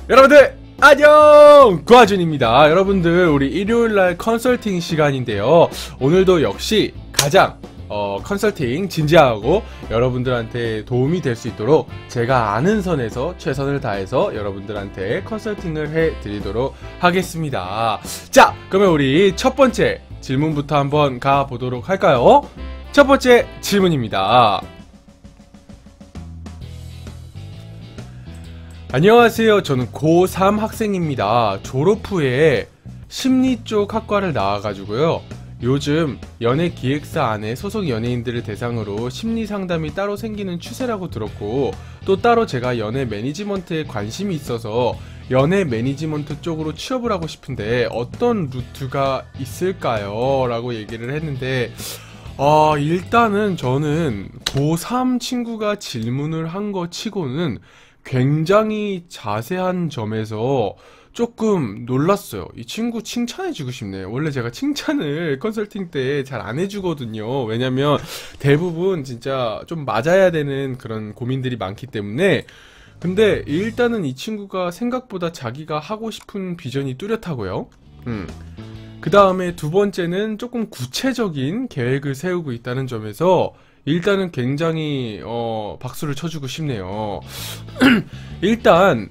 여러분들 안녕! 구아준입니다. 여러분들 우리 일요일날 컨설팅 시간인데요. 오늘도 역시 가장 컨설팅 진지하고 여러분들한테 도움이 될 수 있도록 제가 아는 선에서 최선을 다해서 여러분들한테 컨설팅을 해드리도록 하겠습니다. 자, 그러면 우리 첫 번째 질문부터 한번 가보도록 할까요? 첫 번째 질문입니다. 안녕하세요. 저는 고3 학생입니다. 졸업 후에 심리 쪽 학과를 나와가지고요. 요즘 연예기획사 안에 소속 연예인들을 대상으로 심리 상담이 따로 생기는 추세라고 들었고, 또 따로 제가 연예 매니지먼트에 관심이 있어서 연예 매니지먼트 쪽으로 취업을 하고 싶은데 어떤 루트가 있을까요? 라고 얘기를 했는데, 일단은 저는 고3 친구가 질문을 한 거 치고는 굉장히 자세한 점에서 조금 놀랐어요. 이 친구 칭찬해주고 싶네요. 원래 제가 칭찬을 컨설팅 때 잘 안 해주거든요. 왜냐면 대부분 진짜 좀 맞아야 되는 그런 고민들이 많기 때문에. 근데 일단은 이 친구가 생각보다 자기가 하고 싶은 비전이 뚜렷하고요. 그 다음에 두 번째는 조금 구체적인 계획을 세우고 있다는 점에서 일단은 굉장히 박수를 쳐주고 싶네요. 일단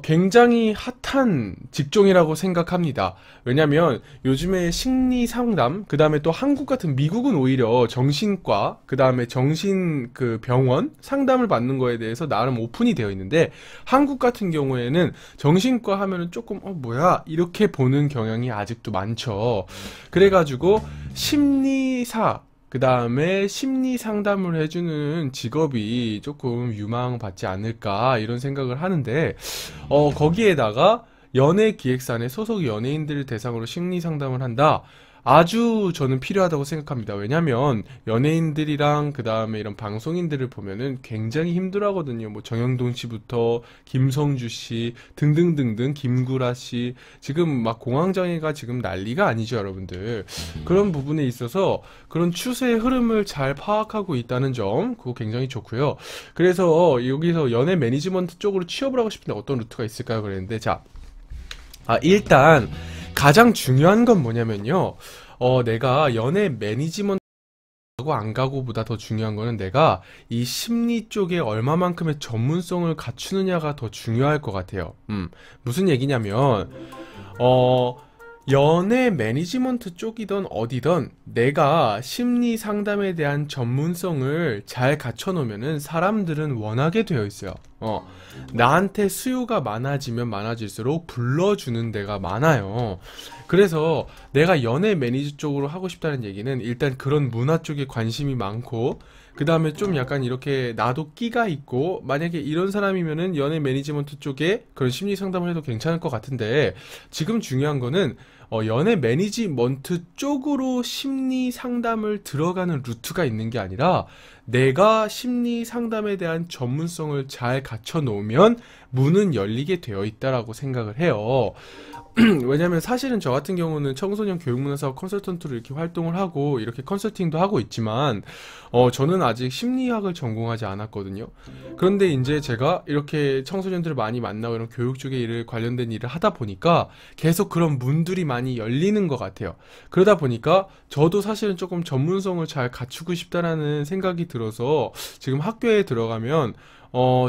굉장히 핫한 직종이라고 생각합니다. 왜냐면 요즘에 심리 상담, 그 다음에 또 한국 같은 미국은 오히려 정신과, 그 다음에 정신 병원 상담을 받는 거에 대해서 나름 오픈이 되어 있는데, 한국 같은 경우에는 정신과 하면은 조금 뭐야 이렇게 보는 경향이 아직도 많죠. 그래가지고 심리사, 그 다음에 심리 상담을 해주는 직업이 조금 유망받지 않을까 이런 생각을 하는데, 거기에다가 연예기획사내 소속 연예인들을 대상으로 심리 상담을 한다? 아주 저는 필요하다고 생각합니다. 왜냐면 연예인들이랑 그 다음에 이런 방송인들을 보면은 굉장히 힘들어하거든요. 뭐 정영돈 씨부터 김성주 씨 등등등등, 김구라 씨, 지금 막 공황장애가 지금 난리가 아니죠, 여러분들. 그런 부분에 있어서 그런 추세의 흐름을 잘 파악하고 있다는 점, 그거 굉장히 좋고요. 그래서 여기서 연예 매니지먼트 쪽으로 취업을 하고 싶은데 어떤 루트가 있을까요? 그랬는데, 자, 일단 가장 중요한 건 뭐냐면요. 내가 연예 매니지먼트 가고 안 가고보다 더 중요한 거는 내가 이 심리 쪽에 얼마만큼의 전문성을 갖추느냐가 더 중요할 것 같아요. 무슨 얘기냐면, 연예 매니지먼트 쪽이든 어디든 내가 심리 상담에 대한 전문성을 잘 갖춰놓으면은 사람들은 원하게 되어 있어요. 나한테 수요가 많아지면 많아질수록 불러주는 데가 많아요. 그래서 내가 연예 매니저 쪽으로 하고 싶다는 얘기는 일단 그런 문화 쪽에 관심이 많고, 그 다음에 좀 약간 이렇게 나도 끼가 있고, 만약에 이런 사람이면은 연예 매니지먼트 쪽에 그런 심리 상담을 해도 괜찮을 것 같은데, 지금 중요한 거는 연예 매니지먼트 쪽으로 심리 상담을 들어가는 루트가 있는 게 아니라 내가 심리 상담에 대한 전문성을 잘 갖춰 놓으면 문은 열리게 되어 있다라고 생각을 해요. 왜냐면 사실은 저 같은 경우는 청소년 교육문화사업 컨설턴트로 이렇게 활동을 하고 이렇게 컨설팅도 하고 있지만, 저는 아직 심리학을 전공하지 않았거든요. 그런데 이제 제가 이렇게 청소년들을 많이 만나고 이런 교육 쪽에 일을 관련된 일을 하다 보니까 계속 그런 문들이 많이 열리는 것 같아요. 그러다 보니까 저도 사실은 조금 전문성을 잘 갖추고 싶다라는 생각이 들어서 지금 학교에 들어가면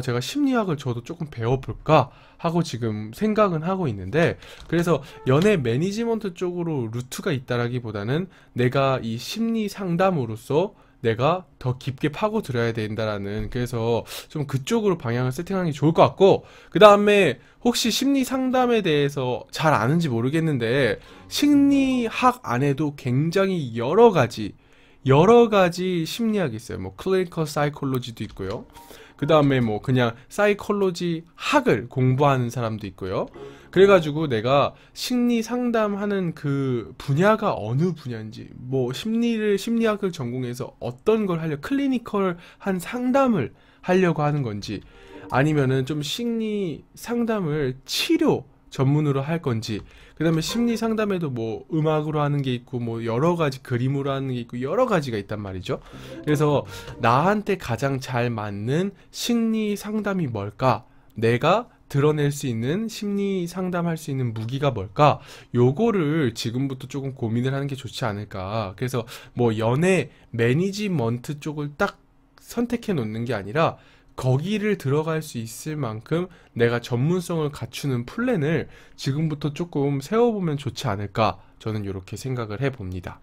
제가 심리학을 저도 조금 배워볼까 하고 지금 생각은 하고 있는데, 그래서 연예 매니지먼트 쪽으로 루트가 있다라기보다는 내가 이 심리 상담으로서 내가 더 깊게 파고들어야 된다라는, 그래서 좀 그쪽으로 방향을 세팅하는 게 좋을 것 같고, 그 다음에 혹시 심리 상담에 대해서 잘 아는지 모르겠는데 심리학 안에도 굉장히 여러 가지 심리학이 있어요. 뭐 클리니컬 사이콜로지도 있고요. 그 다음에 뭐 그냥 사이콜로지 학을 공부하는 사람도 있고요. 그래가지고 내가 심리 상담하는 그 분야가 어느 분야인지, 뭐 심리학을 전공해서 어떤 걸 클리니컬한 상담을 하려고 하는 건지, 아니면은 좀 심리 상담을 치료 전문으로 할 건지, 그 다음에 심리 상담에도 뭐 음악으로 하는 게 있고, 뭐 여러 가지 그림으로 하는 게 있고, 여러 가지가 있단 말이죠. 그래서 나한테 가장 잘 맞는 심리 상담이 뭘까? 내가 드러낼 수 있는 심리 상담할 수 있는 무기가 뭘까? 요거를 지금부터 조금 고민을 하는 게 좋지 않을까. 그래서 뭐 연애 매니지먼트 쪽을 딱 선택해 놓는 게 아니라 거기를 들어갈 수 있을 만큼 내가 전문성을 갖추는 플랜을 지금부터 조금 세워보면 좋지 않을까. 저는 이렇게 생각을 해봅니다.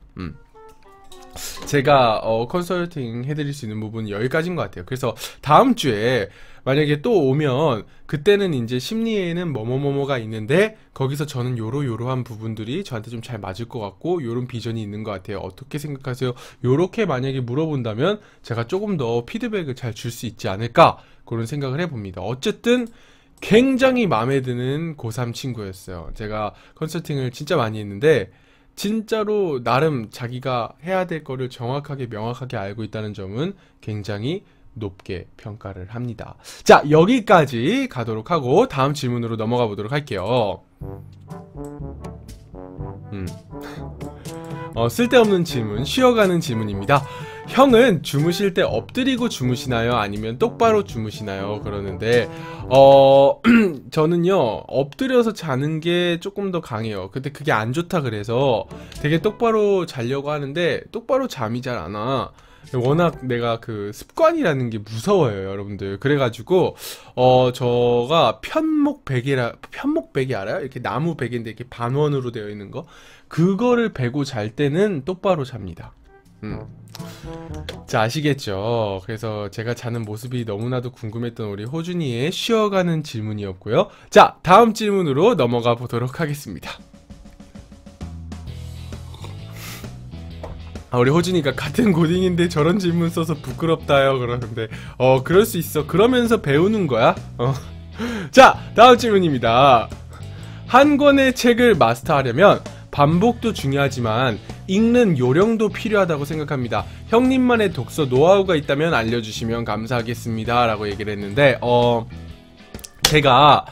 제가 컨설팅 해드릴 수 있는 부분은 여기까지인 것 같아요. 그래서 다음 주에 만약에 또 오면 그때는 이제 심리에는 뭐뭐뭐뭐가 있는데 거기서 저는 요러요러한 부분들이 저한테 좀 잘 맞을 것 같고 요런 비전이 있는 것 같아요. 어떻게 생각하세요? 요렇게 만약에 물어본다면 제가 조금 더 피드백을 잘 줄 수 있지 않을까 그런 생각을 해봅니다. 어쨌든 굉장히 마음에 드는 고3 친구였어요. 제가 컨설팅을 진짜 많이 했는데 진짜로 나름 자기가 해야 될 거를 정확하게 명확하게 알고 있다는 점은 굉장히 높게 평가를 합니다. 자, 여기까지 가도록 하고 다음 질문으로 넘어가 보도록 할게요. 쓸데없는 질문, 쉬어가는 질문입니다. 형은 주무실 때 엎드리고 주무시나요? 아니면 똑바로 주무시나요? 그러는데 저는요 엎드려서 자는 게 조금 더 강해요. 근데 그게 안 좋다 그래서 되게 똑바로 자려고 하는데 똑바로 잠이 잘 안 와. 워낙 내가 그 습관이라는 게 무서워요, 여러분들. 그래가지고 저가 편목베개 알아요? 이렇게 나무 베개인데 이렇게 반원으로 되어 있는 거, 그거를 베고 잘 때는 똑바로 잡니다. 자, 아시겠죠? 그래서 제가 자는 모습이 너무나도 궁금했던 우리 호준이의 쉬어가는 질문이었고요. 자, 다음 질문으로 넘어가 보도록 하겠습니다. 우리 호준이가 같은 고딩인데 저런 질문 써서 부끄럽다요 그러는데 그럴 수 있어. 그러면서 배우는 거야. 자, 다음 질문입니다. 한 권의 책을 마스터하려면 반복도 중요하지만 읽는 요령도 필요하다고 생각합니다. 형님만의 독서 노하우가 있다면 알려주시면 감사하겠습니다 라고 얘기를 했는데 제가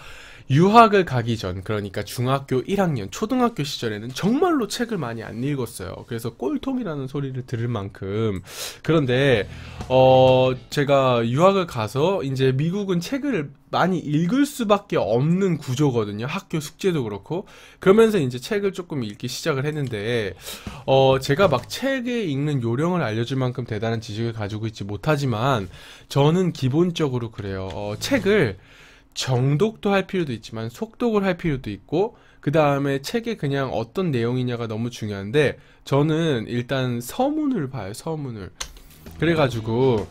유학을 가기 전, 그러니까 중학교 1학년, 초등학교 시절에는 정말로 책을 많이 안 읽었어요. 그래서 꼴통이라는 소리를 들을 만큼. 그런데 제가 유학을 가서 이제 미국은 책을 많이 읽을 수밖에 없는 구조거든요. 학교 숙제도 그렇고. 그러면서 이제 책을 조금 읽기 시작을 했는데 제가 막 책에 읽는 요령을 알려줄 만큼 대단한 지식을 가지고 있지 못하지만 저는 기본적으로 그래요. 책을 정독도 할 필요도 있지만 속독을 할 필요도 있고, 그 다음에 책에 그냥 어떤 내용이냐가 너무 중요한데 저는 일단 서문을 봐요. 서문을. 그래가지고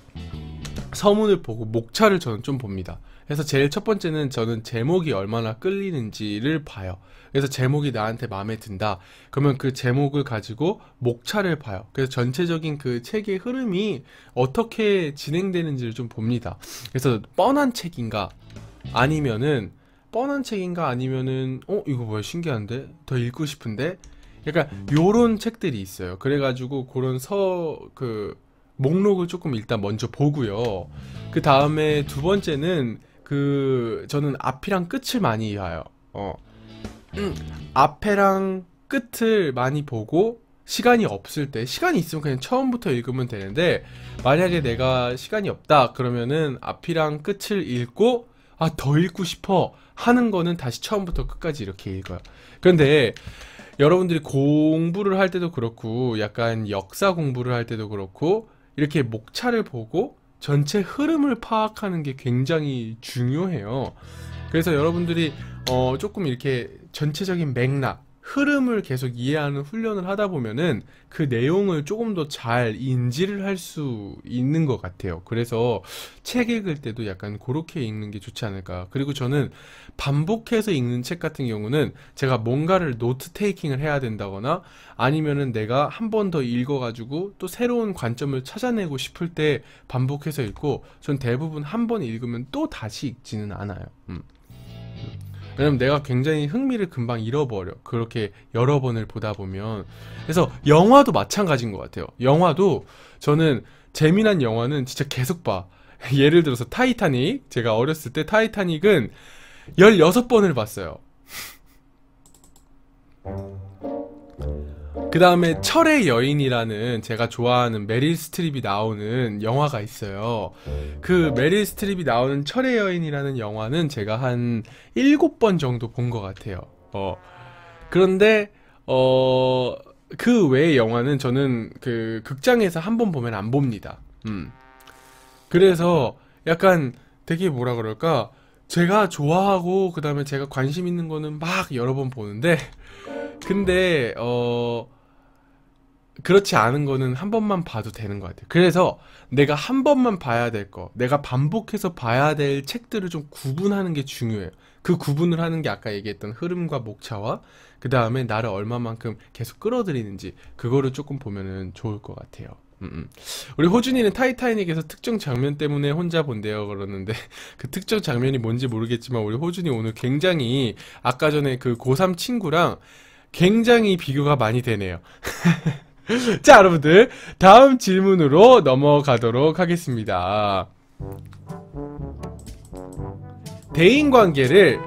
서문을 보고 목차를 저는 좀 봅니다. 그래서 제일 첫 번째는 저는 제목이 얼마나 끌리는지를 봐요. 그래서 제목이 나한테 마음에 든다 그러면 그 제목을 가지고 목차를 봐요. 그래서 전체적인 그 책의 흐름이 어떻게 진행되는지를 좀 봅니다. 그래서 뻔한 책인가 아니면은 이거 뭐야 신기한데 더 읽고 싶은데 약간 요런 책들이 있어요. 그래가지고 그런 목록을 조금 일단 먼저 보고요. 그 다음에 두 번째는 저는 앞이랑 끝을 많이 봐요. 앞이랑 끝을 많이 보고 시간이 없을 때, 시간이 있으면 그냥 처음부터 읽으면 되는데 만약에 내가 시간이 없다 그러면은 앞이랑 끝을 읽고 더 읽고 싶어 하는 거는 다시 처음부터 끝까지 이렇게 읽어요. 그런데 여러분들이 공부를 할 때도 그렇고 약간 역사 공부를 할 때도 그렇고 이렇게 목차를 보고 전체 흐름을 파악하는 게 굉장히 중요해요. 그래서 여러분들이 조금 이렇게 전체적인 맥락, 흐름을 계속 이해하는 훈련을 하다 보면은 그 내용을 조금 더 잘 인지를 할 수 있는 것 같아요. 그래서 책 읽을 때도 약간 그렇게 읽는 게 좋지 않을까. 그리고 저는 반복해서 읽는 책 같은 경우는 제가 뭔가를 노트 테이킹을 해야 된다거나 아니면은 내가 한 번 더 읽어가지고 또 새로운 관점을 찾아내고 싶을 때 반복해서 읽고, 전 대부분 한 번 읽으면 또 다시 읽지는 않아요. 왜냐면 내가 굉장히 흥미를 금방 잃어버려, 그렇게 여러 번을 보다 보면. 그래서 영화도 마찬가지인 것 같아요. 영화도 저는 재미난 영화는 진짜 계속 봐. 예를 들어서 타이타닉, 제가 어렸을 때 타이타닉은 16번을 봤어요. 그 다음에 철의 여인이라는 제가 좋아하는 메릴 스트립이 나오는 영화가 있어요. 그 메릴 스트립이 나오는 철의 여인이라는 영화는 제가 한 7번 정도 본 것 같아요. 그런데 그 외의 영화는 저는 그 극장에서 한 번 보면 안 봅니다. 그래서 약간 되게 뭐라 그럴까, 제가 좋아하고 그 다음에 제가 관심 있는 거는 막 여러 번 보는데, 근데 그렇지 않은 거는 한 번만 봐도 되는 것 같아요. 그래서 내가 한 번만 봐야 될 거, 내가 반복해서 봐야 될 책들을 좀 구분하는 게 중요해요. 그 구분을 하는 게 아까 얘기했던 흐름과 목차와 그 다음에 나를 얼마만큼 계속 끌어들이는지, 그거를 조금 보면은 좋을 것 같아요. 우리 호준이는 타이타닉에서 특정 장면 때문에 혼자 본대요 그러는데, 그 특정 장면이 뭔지 모르겠지만 우리 호준이 오늘 굉장히 아까 전에 그 고3 친구랑 굉장히 비교가 많이 되네요. 자, 여러분들 다음 질문으로 넘어가도록 하겠습니다. 대인관계를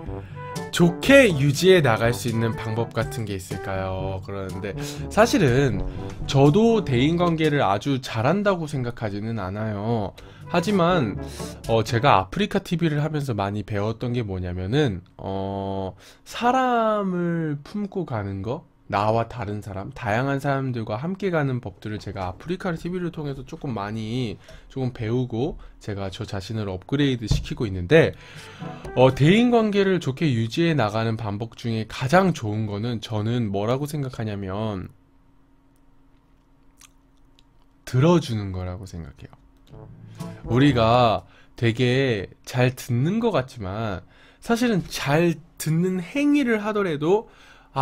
좋게 유지해 나갈 수 있는 방법 같은 게 있을까요? 그러는데 사실은 저도 대인관계를 아주 잘한다고 생각하지는 않아요. 하지만 제가 아프리카 TV를 하면서 많이 배웠던 게 뭐냐면은 사람을 품고 가는 거, 나와 다른 사람, 다양한 사람들과 함께 가는 법들을 제가 아프리카 TV를 통해서 조금 많이 배우고 제가 저 자신을 업그레이드 시키고 있는데, 대인관계를 좋게 유지해 나가는 방법 중에 가장 좋은 거는 저는 뭐라고 생각하냐면 들어주는 거라고 생각해요. 우리가 되게 잘 듣는 것 같지만 사실은 잘 듣는 행위를 하더라도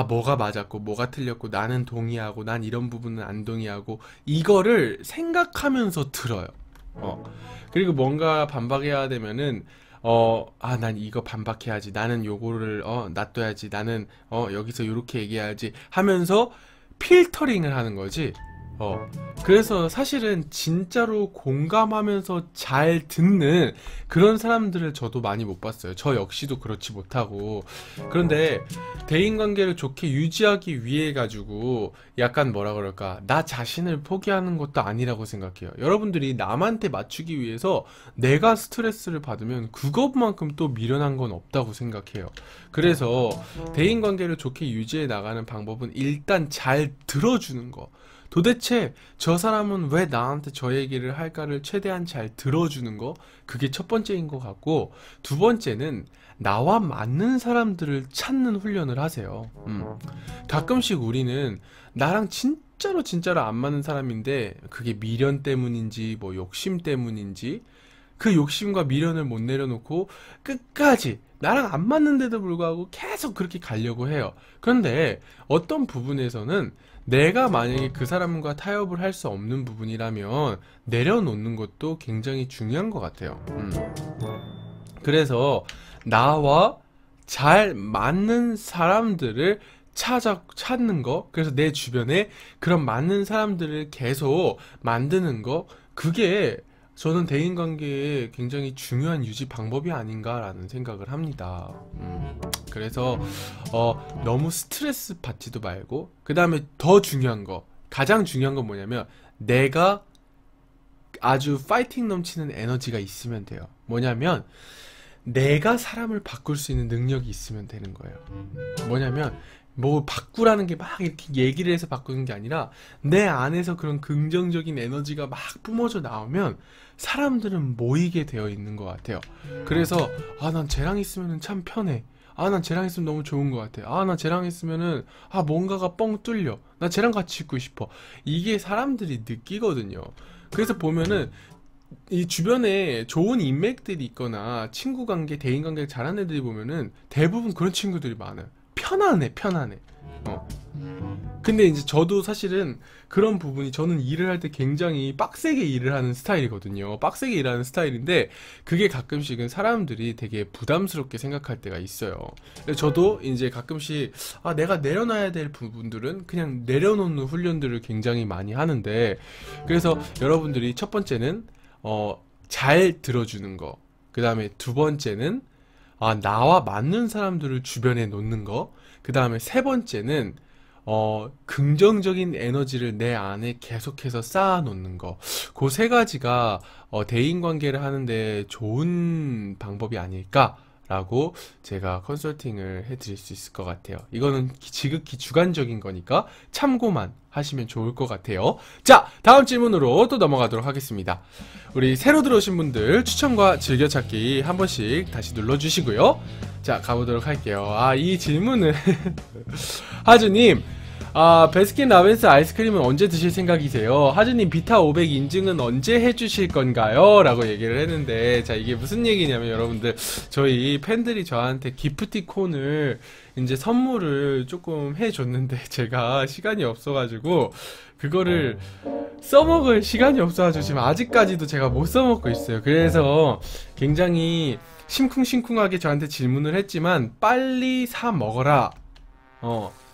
뭐가 맞았고 뭐가 틀렸고 나는 동의하고 난 이런 부분은 안 동의하고 이거를 생각하면서 들어요. 그리고 뭔가 반박해야 되면은 난 이거 반박해야지, 나는 요거를 놔둬야지, 나는 여기서 요렇게 얘기해야지 하면서 필터링을 하는 거지. 그래서 사실은 진짜로 공감하면서 잘 듣는 그런 사람들을 저도 많이 못 봤어요. 저 역시도 그렇지 못하고. 그런데 대인관계를 좋게 유지하기 위해 가지고 약간 뭐라 그럴까, 나 자신을 포기하는 것도 아니라고 생각해요. 여러분들이 남한테 맞추기 위해서 내가 스트레스를 받으면 그것만큼 또 미련한 건 없다고 생각해요. 그래서 대인관계를 좋게 유지해 나가는 방법은 일단 잘 들어주는 거. 도대체 저 사람은 왜 나한테 저 얘기를 할까를 최대한 잘 들어주는 거, 그게 첫 번째인 것 같고, 두 번째는 나와 맞는 사람들을 찾는 훈련을 하세요. 가끔씩 우리는 나랑 진짜로 안 맞는 사람인데 그게 미련 때문인지 뭐 욕심 때문인지 그 욕심과 미련을 못 내려놓고 끝까지 나랑 안 맞는데도 불구하고 계속 그렇게 가려고 해요. 그런데 어떤 부분에서는 내가 만약에 그 사람과 타협을 할 수 없는 부분이라면 내려놓는 것도 굉장히 중요한 것 같아요. 그래서 나와 잘 맞는 사람들을 찾는 거, 그래서 내 주변에 그런 맞는 사람들을 계속 만드는 거, 그게 저는 대인관계에 굉장히 중요한 유지 방법이 아닌가라는 생각을 합니다. 그래서 너무 스트레스 받지도 말고, 그 다음에 더 중요한 거, 가장 중요한 건 뭐냐면 내가 아주 파이팅 넘치는 에너지가 있으면 돼요. 뭐냐면 내가 사람을 바꿀 수 있는 능력이 있으면 되는 거예요. 뭐냐면 뭐 바꾸라는 게 막 이렇게 얘기를 해서 바꾸는 게 아니라 내 안에서 그런 긍정적인 에너지가 막 뿜어져 나오면 사람들은 모이게 되어 있는 것 같아요. 그래서 난 쟤랑 있으면 참 편해, 난 쟤랑 있으면 너무 좋은 것 같아, 나 쟤랑 있으면은 뭔가가 뻥 뚫려, 나 쟤랑 같이 있고 싶어, 이게 사람들이 느끼거든요. 그래서 보면은 이 주변에 좋은 인맥들이 있거나 친구 관계, 대인 관계 잘하는 애들이 보면은 대부분 그런 친구들이 많아요. 편안해. 근데 이제 저도 사실은 그런 부분이, 저는 일을 할 때 굉장히 빡세게 일을 하는 스타일이거든요. 빡세게 일하는 스타일인데 그게 가끔씩은 사람들이 되게 부담스럽게 생각할 때가 있어요. 저도 이제 가끔씩 내가 내려놔야 될 부분들은 그냥 내려놓는 훈련들을 굉장히 많이 하는데, 그래서 여러분들이 첫 번째는 잘 들어주는 거, 그 다음에 두 번째는 나와 맞는 사람들을 주변에 놓는 거, 그 다음에 세 번째는 긍정적인 에너지를 내 안에 계속해서 쌓아놓는 거. 그 세 가지가, 대인관계를 하는데 좋은 방법이 아닐까라고 제가 컨설팅을 해드릴 수 있을 것 같아요. 이거는 지극히 주관적인 거니까 참고만 하시면 좋을 것 같아요. 자, 다음 질문으로 또 넘어가도록 하겠습니다. 우리 새로 들어오신 분들 추천과 즐겨찾기 한 번씩 다시 눌러주시고요. 자, 가보도록 할게요. 이 질문은 하주님, 베스킨라빈스 아이스크림은 언제 드실 생각이세요? 하주님, 비타 500 인증은 언제 해주실 건가요? 라고 얘기를 했는데, 자, 이게 무슨 얘기냐면, 여러분들, 저희 팬들이 저한테 기프티콘을 이제 선물을 조금 해줬는데, 제가 시간이 없어가지고, 그거를 써먹을 시간이 없어가지고, 지금 아직까지도 제가 못 써먹고 있어요. 그래서 굉장히 심쿵심쿵하게 저한테 질문을 했지만, 빨리 사 먹어라.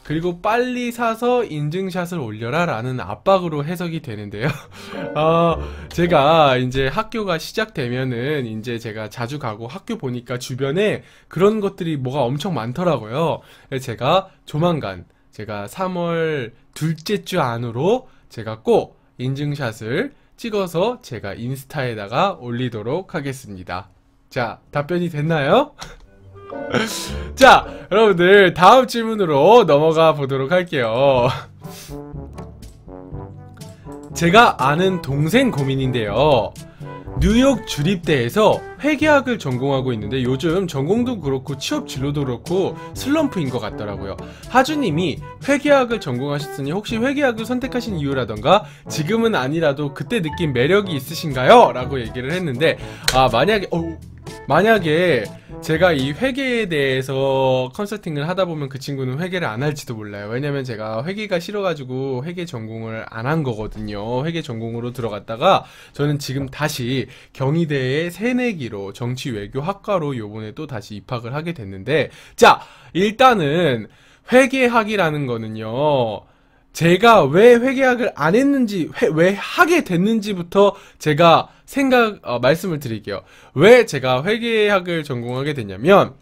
그리고 빨리 사서 인증샷을 올려라 라는 압박으로 해석이 되는데요. 제가 이제 학교가 시작되면은 이제 제가 자주 가고 학교 보니까 주변에 그런 것들이 뭐가 엄청 많더라고요. 그래서 제가 조만간 제가 3월 둘째 주 안으로 제가 꼭 인증샷을 찍어서 제가 인스타에다가 올리도록 하겠습니다. 자, 답변이 됐나요? 자, 여러분들 다음 질문으로 넘어가 보도록 할게요. 제가 아는 동생 고민인데요. 뉴욕 주립대에서 회계학을 전공하고 있는데 요즘 전공도 그렇고 취업 진로도 그렇고 슬럼프인 것 같더라고요. 하주님이 회계학을 전공하셨으니 혹시 회계학을 선택하신 이유라던가 지금은 아니라도 그때 느낀 매력이 있으신가요? 라고 얘기를 했는데 만약에 제가 이 회계에 대해서 컨설팅을 하다 보면 그 친구는 회계를 안 할지도 몰라요. 왜냐면 제가 회계가 싫어가지고 회계 전공을 안 한 거거든요. 회계 전공으로 들어갔다가 저는 지금 다시 경희대의 새내기로 정치외교학과로 요번에 또 다시 입학을 하게 됐는데, 자, 일단은 회계학이라는 거는요, 제가 왜 회계학을 안 했는지, 왜 하게 됐는지부터 제가 말씀을 드릴게요. 왜 제가 회계학을 전공하게 됐냐면,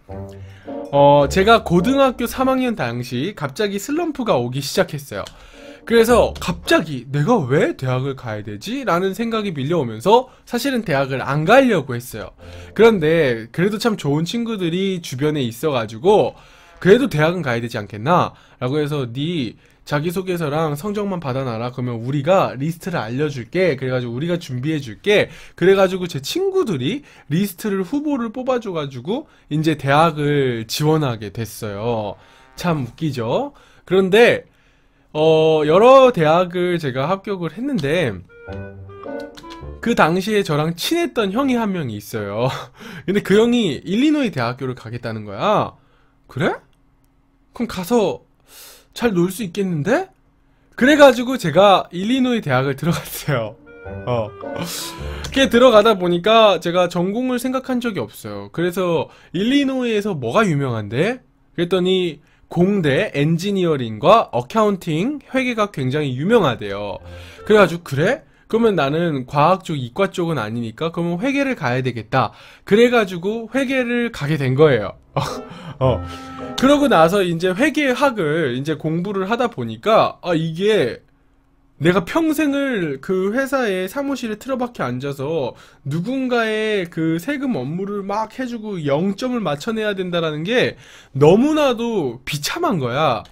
제가 고등학교 3학년 당시 갑자기 슬럼프가 오기 시작했어요. 그래서 갑자기 내가 왜 대학을 가야 되지? 라는 생각이 밀려오면서 사실은 대학을 안 가려고 했어요. 그런데 그래도 참 좋은 친구들이 주변에 있어가지고 그래도 대학은 가야 되지 않겠나? 라고 해서 네 자기소개서랑 성적만 받아놔라. 그러면 우리가 리스트를 알려줄게. 그래가지고 우리가 준비해줄게. 그래가지고 제 친구들이 리스트를 후보를 뽑아줘가지고 이제 대학을 지원하게 됐어요. 참 웃기죠? 그런데 여러 대학을 제가 합격을 했는데 그 당시에 저랑 친했던 형이 한 명이 있어요. 근데 그 형이 일리노이 대학교를 가겠다는 거야. 그래? 그럼 가서 잘 놀 수 있겠는데? 그래가지고 제가 일리노이 대학을 들어갔어요. 그게 들어가다 보니까 제가 전공을 생각한 적이 없어요. 그래서 일리노이에서 뭐가 유명한데? 그랬더니 공대 엔지니어링과 어카운팅 회계가 굉장히 유명하대요. 그래가지고 그래? 그러면 나는 과학 쪽 이과 쪽은 아니니까 그러면 회계를 가야 되겠다. 그래가지고 회계를 가게 된 거예요. 그러고 나서 이제 회계학을 이제 공부를 하다 보니까 이게 내가 평생을 그 회사의 사무실에 틀어박혀 앉아서 누군가의 그 세금 업무를 막 해주고 0점을 맞춰내야 된다라는 게 너무나도 비참한 거야.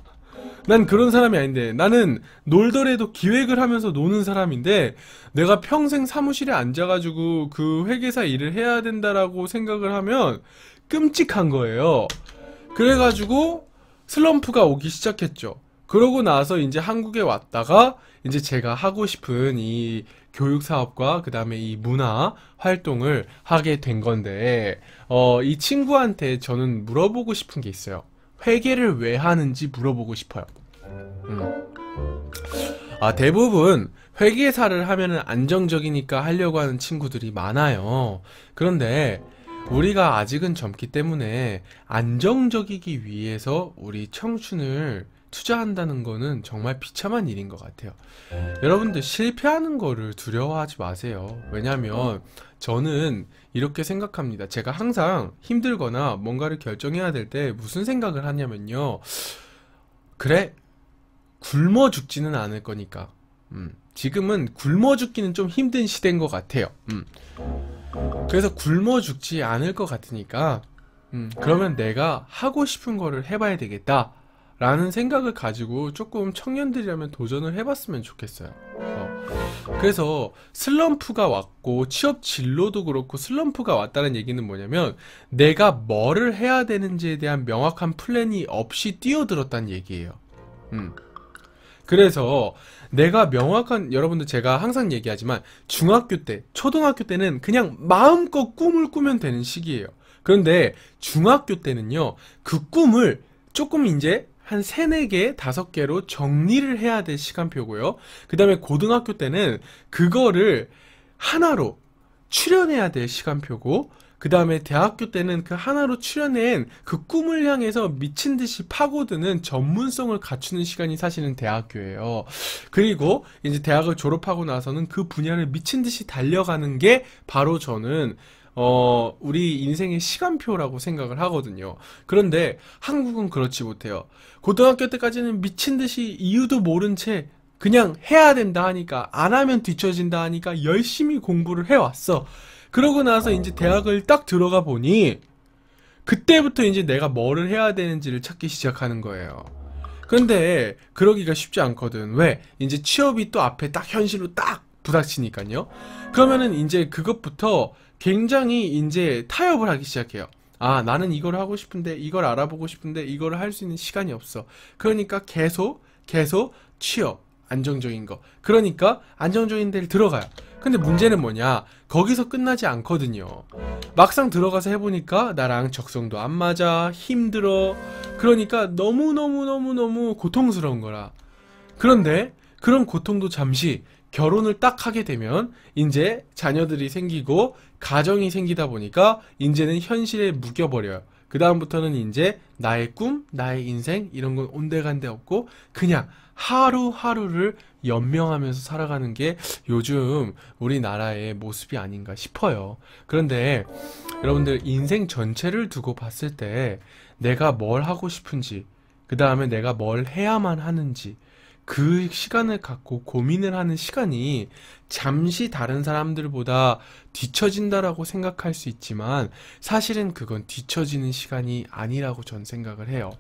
난 그런 사람이 아닌데, 나는 놀더라도 기획을 하면서 노는 사람인데 내가 평생 사무실에 앉아가지고 그 회계사 일을 해야 된다라고 생각을 하면 끔찍한 거예요. 그래가지고 슬럼프가 오기 시작했죠. 그러고 나서 이제 한국에 왔다가 이제 제가 하고 싶은 이 교육 사업과 그 다음에 이 문화 활동을 하게 된 건데, 이 친구한테 저는 물어보고 싶은 게 있어요. 회계를 왜 하는지 물어보고 싶어요. 대부분 회계사를 하면은 안정적이니까 하려고 하는 친구들이 많아요. 그런데 우리가 아직은 젊기 때문에 안정적이기 위해서 우리 청춘을 투자한다는 거는 정말 비참한 일인 것 같아요. 여러분들 실패하는 거를 두려워하지 마세요. 왜냐면 저는 이렇게 생각합니다. 제가 항상 힘들거나 뭔가를 결정해야 될 때 무슨 생각을 하냐면요. 그래, 굶어 죽지는 않을 거니까. 지금은 굶어 죽기는 좀 힘든 시대인 것 같아요. 그래서 굶어 죽지 않을 것 같으니까, 그러면 내가 하고 싶은 거를 해봐야 되겠다 라는 생각을 가지고 조금 청년들이라면 도전을 해봤으면 좋겠어요. 그래서 슬럼프가 왔고, 취업 진로도 그렇고 슬럼프가 왔다는 얘기는 뭐냐면 내가 뭐를 해야 되는지에 대한 명확한 플랜이 없이 뛰어들었다는 얘기예요. 그래서 내가 명확한, 여러분들 제가 항상 얘기하지만 중학교 때, 초등학교 때는 그냥 마음껏 꿈을 꾸면 되는 시기예요. 그런데 중학교 때는요, 그 꿈을 조금 이제 한 3, 4개, 5개로 정리를 해야 될 시간표고요. 그 다음에 고등학교 때는 그거를 하나로 추려내야 될 시간표고, 그 다음에 대학교 때는 그 하나로 추려낸 그 꿈을 향해서 미친 듯이 파고드는 전문성을 갖추는 시간이 사실은 대학교예요. 그리고 이제 대학을 졸업하고 나서는 그 분야를 미친 듯이 달려가는 게 바로 저는 우리 인생의 시간표라고 생각을 하거든요. 그런데 한국은 그렇지 못해요. 고등학교 때까지는 미친 듯이 이유도 모른 채 그냥 해야 된다 하니까, 안 하면 뒤처진다 하니까 열심히 공부를 해왔어. 그러고 나서 이제 대학을 딱 들어가 보니 그때부터 이제 내가 뭐를 해야 되는지를 찾기 시작하는 거예요. 근데 그러기가 쉽지 않거든. 왜? 이제 취업이 또 앞에 딱 현실로 딱 부닥치니까요. 그러면은 이제 그것부터 굉장히 이제 타협을 하기 시작해요. 아, 나는 이걸 하고 싶은데, 이걸 알아보고 싶은데, 이걸 할 수 있는 시간이 없어. 그러니까 계속 취업, 안정적인 거. 그러니까 안정적인 데를 들어가요. 근데 문제는 뭐냐? 거기서 끝나지 않거든요. 막상 들어가서 해보니까 나랑 적성도 안 맞아, 힘들어. 그러니까 너무너무 고통스러운 거라. 그런데 그런 고통도 잠시, 결혼을 딱 하게 되면 이제 자녀들이 생기고 가정이 생기다 보니까 이제는 현실에 묶여버려요. 그 다음부터는 이제 나의 꿈, 나의 인생 이런 건 온데간데 없고 그냥 하루하루를 연명하면서 살아가는 게 요즘 우리나라의 모습이 아닌가 싶어요. 그런데 여러분들, 인생 전체를 두고 봤을 때 내가 뭘 하고 싶은지, 그 다음에 내가 뭘 해야만 하는지, 그 시간을 갖고 고민을 하는 시간이 잠시 다른 사람들보다 뒤처진다라고 생각할 수 있지만 사실은 그건 뒤처지는 시간이 아니라고 전 생각을 해요.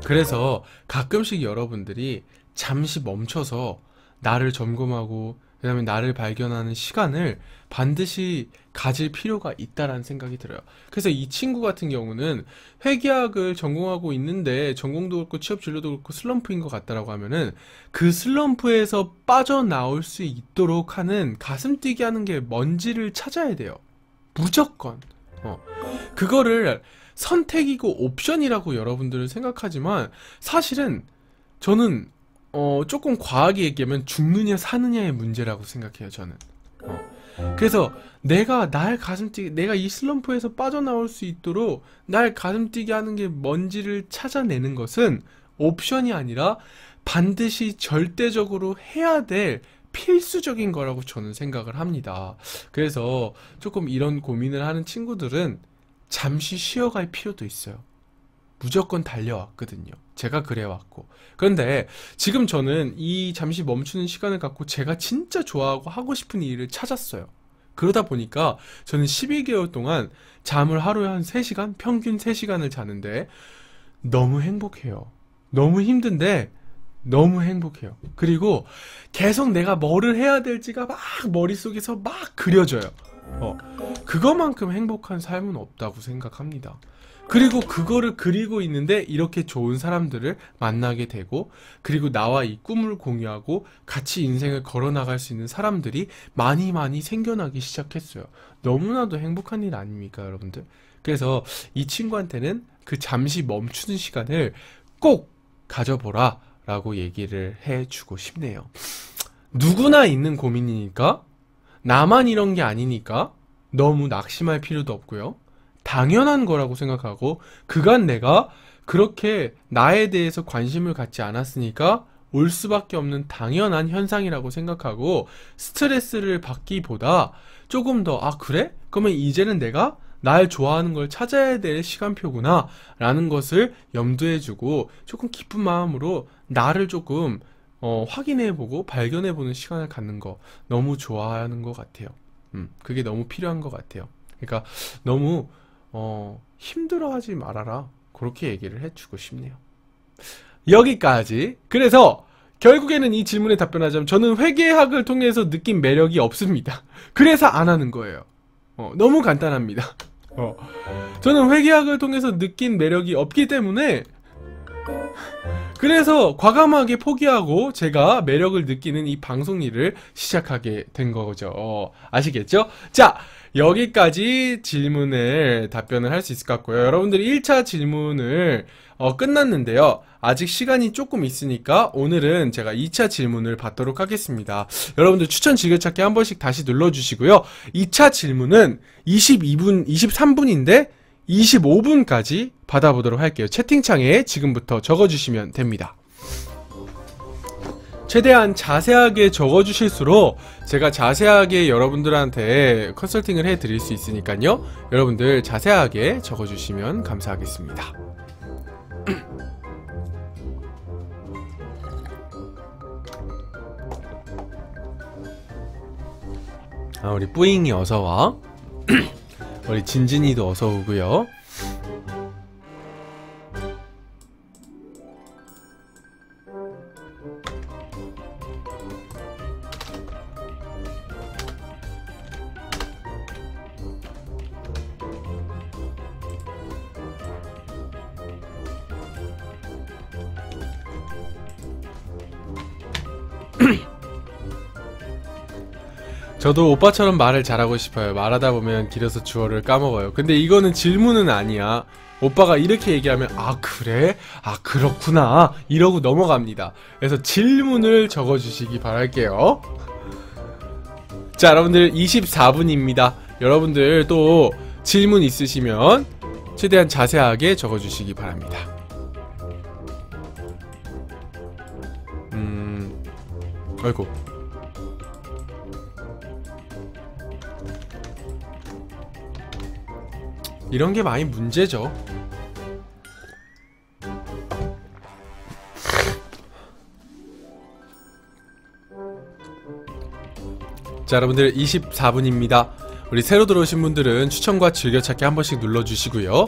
그래서 가끔씩 여러분들이 잠시 멈춰서 나를 점검하고 그 다음에 나를 발견하는 시간을 반드시 가질 필요가 있다라는 생각이 들어요. 그래서 이 친구 같은 경우는 회계학을 전공하고 있는데 전공도 그렇고 취업 진로도 그렇고 슬럼프인 것 같다라고 하면은 그 슬럼프에서 빠져나올 수 있도록 하는, 가슴 뛰게 하는 게 뭔지를 찾아야 돼요. 무조건. 그거를 선택이고 옵션이라고 여러분들은 생각하지만 사실은 저는 조금 과하게 얘기하면 죽느냐 사느냐의 문제라고 생각해요, 저는. 그래서 내가 날 가슴 뛰게, 내가 이 슬럼프에서 빠져나올 수 있도록 날 가슴 뛰게 하는 게 뭔지를 찾아내는 것은 옵션이 아니라 반드시 절대적으로 해야 될 필수적인 거라고 저는 생각을 합니다. 그래서 조금 이런 고민을 하는 친구들은 잠시 쉬어갈 필요도 있어요. 무조건 달려왔거든요. 제가 그래왔고. 그런데 지금 저는 이 잠시 멈추는 시간을 갖고 제가 진짜 좋아하고 하고 싶은 일을 찾았어요. 그러다 보니까 저는 12개월 동안 잠을 하루에 한 3시간, 평균 3시간을 자는데 너무 행복해요. 너무 힘든데 너무 행복해요. 그리고 계속 내가 뭐를 해야 될지가 막 머릿속에서 막 그려져요. 그거만큼 행복한 삶은 없다고 생각합니다. 그리고 그거를 그리고 있는데 이렇게 좋은 사람들을 만나게 되고, 그리고 나와 이 꿈을 공유하고 같이 인생을 걸어나갈 수 있는 사람들이 많이 생겨나기 시작했어요. 너무나도 행복한 일 아닙니까, 여러분들? 그래서 이 친구한테는 그 잠시 멈추는 시간을 꼭 가져보라 라고 얘기를 해주고 싶네요. 누구나 있는 고민이니까, 나만 이런 게 아니니까 너무 낙심할 필요도 없고요. 당연한 거라고 생각하고, 그간 내가 그렇게 나에 대해서 관심을 갖지 않았으니까 올 수밖에 없는 당연한 현상이라고 생각하고 스트레스를 받기보다 조금 더, 아 그래? 그러면 이제는 내가 날 좋아하는 걸 찾아야 될 시간표구나 라는 것을 염두해주고 조금 기쁜 마음으로 나를 조금 확인해보고 발견해보는 시간을 갖는 거 너무 좋아하는 것 같아요. 그게 너무 필요한 것 같아요. 그러니까 너무 힘들어하지 말아라, 그렇게 얘기를 해주고 싶네요. 여기까지. 그래서 결국에는 이 질문에 답변하자면 저는 회계학을 통해서 느낀 매력이 없습니다. 그래서 안 하는 거예요. 너무 간단합니다. 저는 회계학을 통해서 느낀 매력이 없기 때문에 그래서 과감하게 포기하고 제가 매력을 느끼는 이 방송 일을 시작하게 된 거죠. 아시겠죠? 자, 여기까지 질문을 답변을 할 수 있을 것 같고요. 여러분들이 1차 질문을 끝났는데요. 아직 시간이 조금 있으니까 오늘은 제가 2차 질문을 받도록 하겠습니다. 여러분들 추천 즐겨찾기 한 번씩 다시 눌러주시고요. 2차 질문은 23분인데 25분까지 받아보도록 할게요. 채팅창에 지금부터 적어주시면 됩니다. 최대한 자세하게 적어주실수록 제가 자세하게 여러분들한테 컨설팅을 해드릴 수 있으니까요. 여러분들 자세하게 적어주시면 감사하겠습니다. 우리 뿌잉이 어서와. 우리 진진이도 어서오고요. 저도 오빠처럼 말을 잘하고 싶어요. 말하다 보면 길어서 주어를 까먹어요. 근데 이거는 질문은 아니야. 오빠가 이렇게 얘기하면 아 그래? 아 그렇구나 이러고 넘어갑니다. 그래서 질문을 적어주시기 바랄게요. 자, 여러분들 24분입니다. 여러분들 또 질문 있으시면 최대한 자세하게 적어주시기 바랍니다. 아이고, 이런 게 많이 문제죠. 자, 여러분들 24분입니다. 우리 새로 들어오신 분들은 추천과 즐겨찾기 한 번씩 눌러주시고요.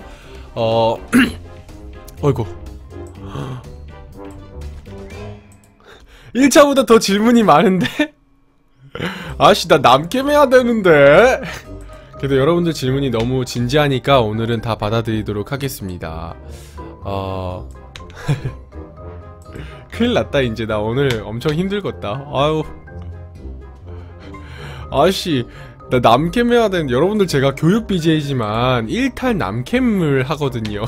어이구, 1차보다 더 질문이 많은데? 아씨, 나 남캠 해야 되는데. 그래도 여러분들 질문이 너무 진지하니까 오늘은 다 받아들이도록 하겠습니다. 큰일 났다. 이제 나 오늘 엄청 힘들겠다. 아유, 아씨, 나 남캠 해야 되는데. 여러분들 제가 교육 BJ지만 1탈 남캠을 하거든요.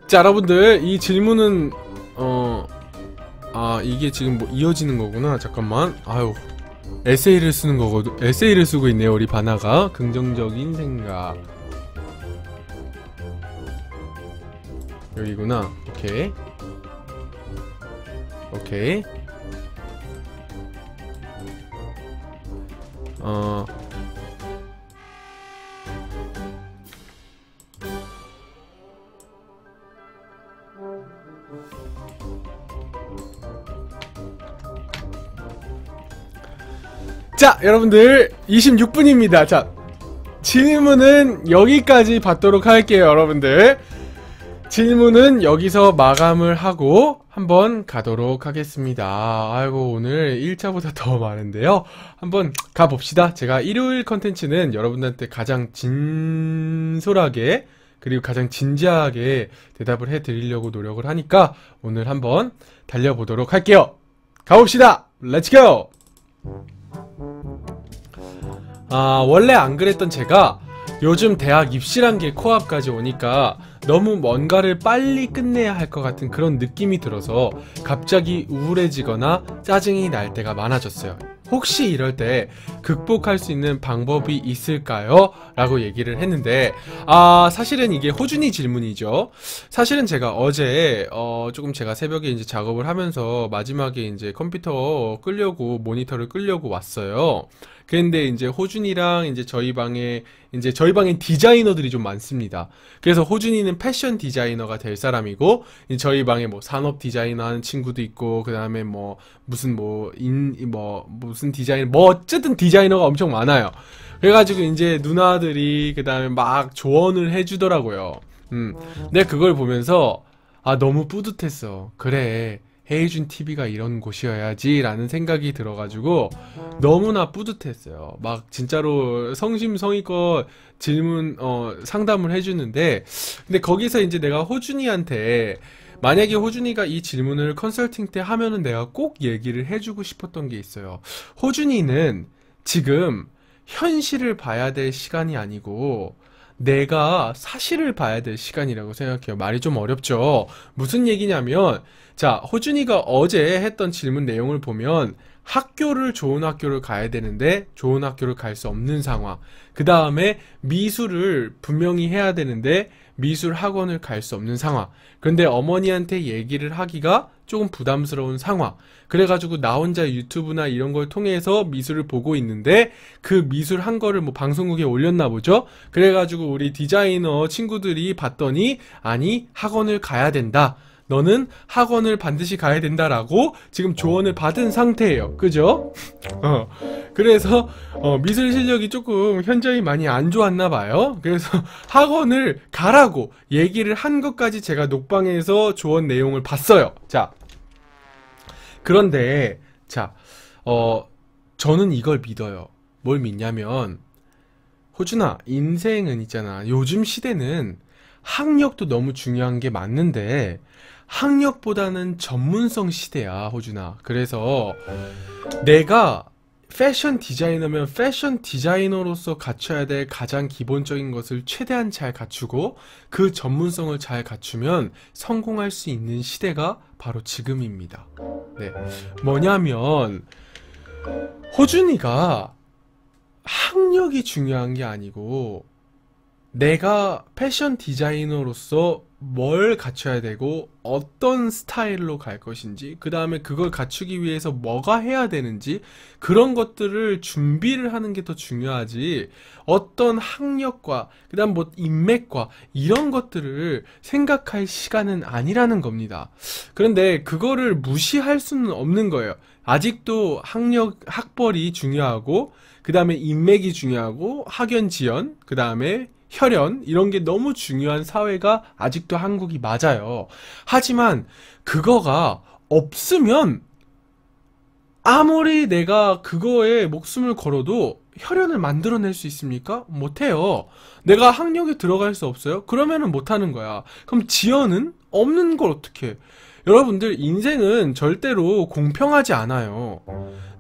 자, 여러분들 이 질문은 이게 지금 뭐 이어지는 거구나. 잠깐만. 아유, 에세이를 쓰는 거거든. 에세이를 쓰고 있네요, 우리 바나가. 긍정적인 생각. 여기구나. 오케이. 오케이. 자, 여러분들 26분입니다. 자, 질문은 여기까지 받도록 할게요. 여러분들 질문은 여기서 마감을 하고 한번 가도록 하겠습니다. 아이고, 오늘 1차보다 더 많은데요. 한번 가봅시다. 제가 일요일 컨텐츠는 여러분들한테 가장 진솔하게 그리고 가장 진지하게 대답을 해드리려고 노력을 하니까 오늘 한번 달려보도록 할게요. 가봅시다. 렛츠고! 원래 안 그랬던 제가 요즘 대학 입시란 게 코앞까지 오니까 너무 뭔가를 빨리 끝내야 할 것 같은 그런 느낌이 들어서 갑자기 우울해지거나 짜증이 날 때가 많아졌어요. 혹시 이럴 때 극복할 수 있는 방법이 있을까요? 라고 얘기를 했는데, 사실은 이게 호준이 질문이죠. 사실은 제가 어제 조금 제가 새벽에 이제 작업을 하면서 마지막에 이제 컴퓨터 끄려고 모니터를 끄려고 왔어요. 근데 이제 호준이랑 이제 저희 방에 디자이너들이 좀 많습니다. 그래서 호준이는 패션 디자이너가 될 사람이고, 저희 방에 뭐 산업 디자이너 하는 친구도 있고, 그 다음에 뭐 무슨 무슨 디자이너, 뭐 어쨌든 디자이너가 엄청 많아요. 그래가지고 이제 누나들이 그 다음에 막 조언을 해주더라고요. 내가 그걸 보면서 너무 뿌듯했어. 그래, 헤이준 TV가 이런 곳이어야지 라는 생각이 들어가지고 너무나 뿌듯했어요. 막 진짜로 성심성의껏 질문 상담을 해주는데, 근데 거기서 이제 내가 호준이한테, 만약에 호준이가 이 질문을 컨설팅 때 하면은 내가 꼭 얘기를 해주고 싶었던 게 있어요. 호준이는 지금 현실을 봐야 될 시간이 아니고 내가 사실을 봐야 될 시간이라고 생각해요. 말이 좀 어렵죠. 무슨 얘기냐면, 자, 호준이가 어제 했던 질문 내용을 보면 좋은 학교를 가야 되는데 좋은 학교를 갈 수 없는 상황, 그 다음에 미술을 분명히 해야 되는데 미술 학원을 갈 수 없는 상황, 그런데 어머니한테 얘기를 하기가 조금 부담스러운 상황, 그래가지고 나 혼자 유튜브나 이런 걸 통해서 미술을 보고 있는데 그 미술 한 거를 뭐 방송국에 올렸나 보죠. 그래가지고 우리 디자이너 친구들이 봤더니, 아니, 학원을 가야 된다, 너는 학원을 반드시 가야 된다라고 지금 조언을 받은 상태예요. 그죠? 그래서 미술 실력이 조금 현저히 많이 안 좋았나 봐요. 그래서 학원을 가라고 얘기를 한 것까지 제가 녹방에서 조언 내용을 봤어요. 자, 그런데 자, 저는 이걸 믿어요. 뭘 믿냐면, 호준아, 인생은 있잖아, 요즘 시대는 학력도 너무 중요한 게 맞는데 학력보다는 전문성 시대야, 호준아. 그래서 내가 패션 디자이너면 패션 디자이너로서 갖춰야 될 가장 기본적인 것을 최대한 잘 갖추고 그 전문성을 잘 갖추면 성공할 수 있는 시대가 바로 지금입니다. 네. 뭐냐면, 호준이가 학력이 중요한 게 아니고 내가 패션 디자이너로서 뭘 갖춰야 되고 어떤 스타일로 갈 것인지, 그 다음에 그걸 갖추기 위해서 뭐가 해야 되는지, 그런 것들을 준비를 하는 게 더 중요하지, 어떤 학력과 그 다음 뭐 인맥과 이런 것들을 생각할 시간은 아니라는 겁니다. 그런데 그거를 무시할 수는 없는 거예요. 아직도 학벌이 중요하고, 그 다음에 인맥이 중요하고, 학연 지연, 그 다음에 혈연, 이런 게 너무 중요한 사회가 아직도 한국이 맞아요. 하지만 그거가 없으면 아무리 내가 그거에 목숨을 걸어도 혈연을 만들어낼 수 있습니까? 못해요. 내가 학력에 들어갈 수 없어요? 그러면은 못하는 거야. 그럼 지연은 없는 걸 어떡해. 여러분들, 인생은 절대로 공평하지 않아요.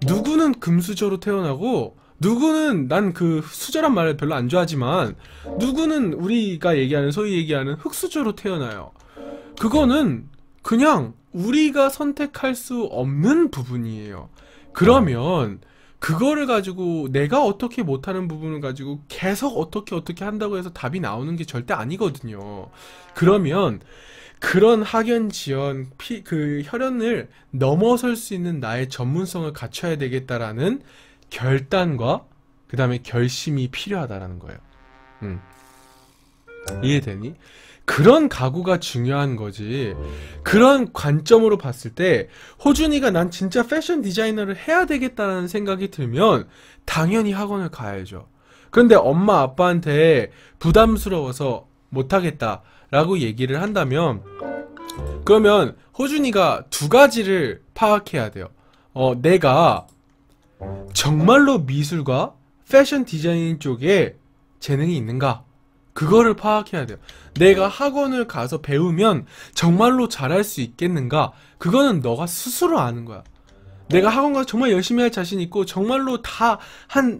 누구는 금수저로 태어나고, 누구는, 난 그 수저란 말을 별로 안 좋아하지만, 누구는 우리가 얘기하는, 소위 얘기하는 흙수저로 태어나요. 그거는 그냥 우리가 선택할 수 없는 부분이에요. 그러면 그거를 가지고 내가 어떻게 못하는 부분을 가지고 계속 어떻게 한다고 해서 답이 나오는 게 절대 아니거든요. 그러면 그런 학연, 지연, 그 혈연을 넘어설 수 있는 나의 전문성을 갖춰야 되겠다라는 결단과 그 다음에 결심이 필요하다라는 거예요. 이해되니? 그런 각오가 중요한 거지. 그런 관점으로 봤을 때 호준이가 난 진짜 패션 디자이너를 해야 되겠다는 생각이 들면 당연히 학원을 가야죠. 그런데 엄마 아빠한테 부담스러워서 못하겠다 라고 얘기를 한다면, 그러면 호준이가 두 가지를 파악해야 돼요. 내가 정말로 미술과 패션 디자인 쪽에 재능이 있는가? 그거를 파악해야 돼요. 내가 학원을 가서 배우면 정말로 잘할 수 있겠는가? 그거는 너가 스스로 아는 거야. 내가 학원 가서 정말 열심히 할 자신 있고 정말로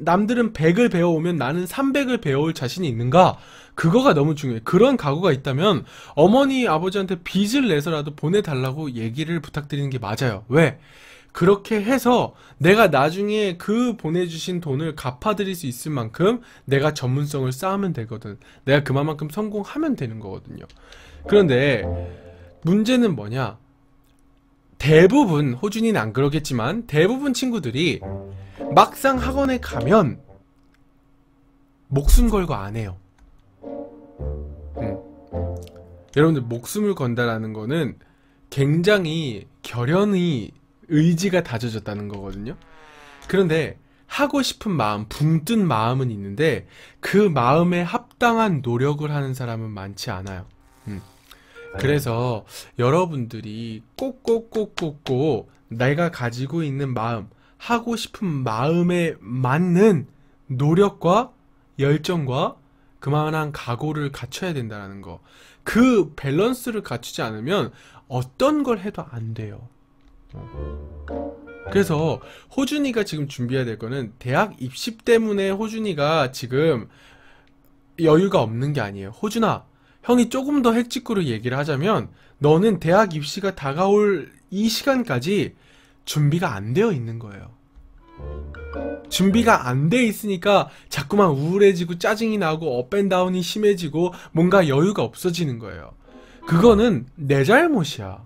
남들은 100을 배워오면 나는 300을 배워올 자신이 있는가? 그거가 너무 중요해. 그런 각오가 있다면 어머니 아버지한테 빚을 내서라도 보내달라고 얘기를 부탁드리는 게 맞아요. 왜? 그렇게 해서 내가 나중에 그 보내주신 돈을 갚아드릴 수 있을 만큼 내가 전문성을 쌓으면 되거든. 내가 그만큼 성공하면 되는 거거든요. 그런데 문제는 뭐냐? 대부분, 호준이는 안 그러겠지만 대부분 친구들이 막상 학원에 가면 목숨 걸고 안 해요. 여러분들, 목숨을 건다라는 거는 굉장히 결연히 의지가 다져졌다는 거거든요. 그런데 하고 싶은 마음, 붕뜬 마음은 있는데 그 마음에 합당한 노력을 하는 사람은 많지 않아요. 그래서 여러분들이 꼭꼭꼭꼭꼭 내가 가지고 있는 마음, 하고 싶은 마음에 맞는 노력과 열정과 그만한 각오를 갖춰야 된다는 거. 그 밸런스를 갖추지 않으면 어떤 걸 해도 안 돼요. 그래서 호준이가 지금 준비해야 될 거는, 대학 입시 때문에 호준이가 지금 여유가 없는 게 아니에요. 호준아, 형이 조금 더 핵직구로 얘기를 하자면 너는 대학 입시가 다가올 이 시간까지 준비가 안 되어 있는 거예요. 준비가 안 돼 있으니까 자꾸만 우울해지고 짜증이 나고 업앤다운이 심해지고 뭔가 여유가 없어지는 거예요. 그거는 내 잘못이야.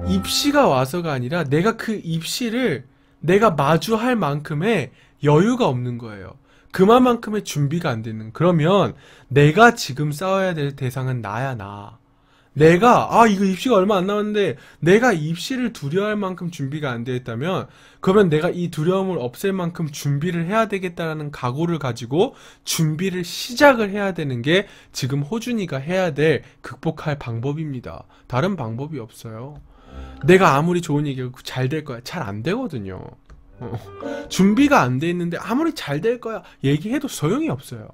입시가 와서가 아니라 내가 그 입시를 내가 마주할 만큼의 여유가 없는 거예요. 그만큼의 준비가 안 되는. 그러면 내가 지금 싸워야 될 대상은 나야, 나. 내가 이거 입시가 얼마 안 남았는데 내가 입시를 두려워할 만큼 준비가 안 되어 있다면, 그러면 내가 이 두려움을 없앨 만큼 준비를 해야 되겠다라는 각오를 가지고 준비를 시작을 해야 되는 게 지금 호준이가 해야 될 극복할 방법입니다. 다른 방법이 없어요. 내가 아무리 좋은 얘기하고 잘 될 거야, 잘 안 되거든요. 준비가 안 돼 있는데 아무리 잘 될 거야 얘기해도 소용이 없어요.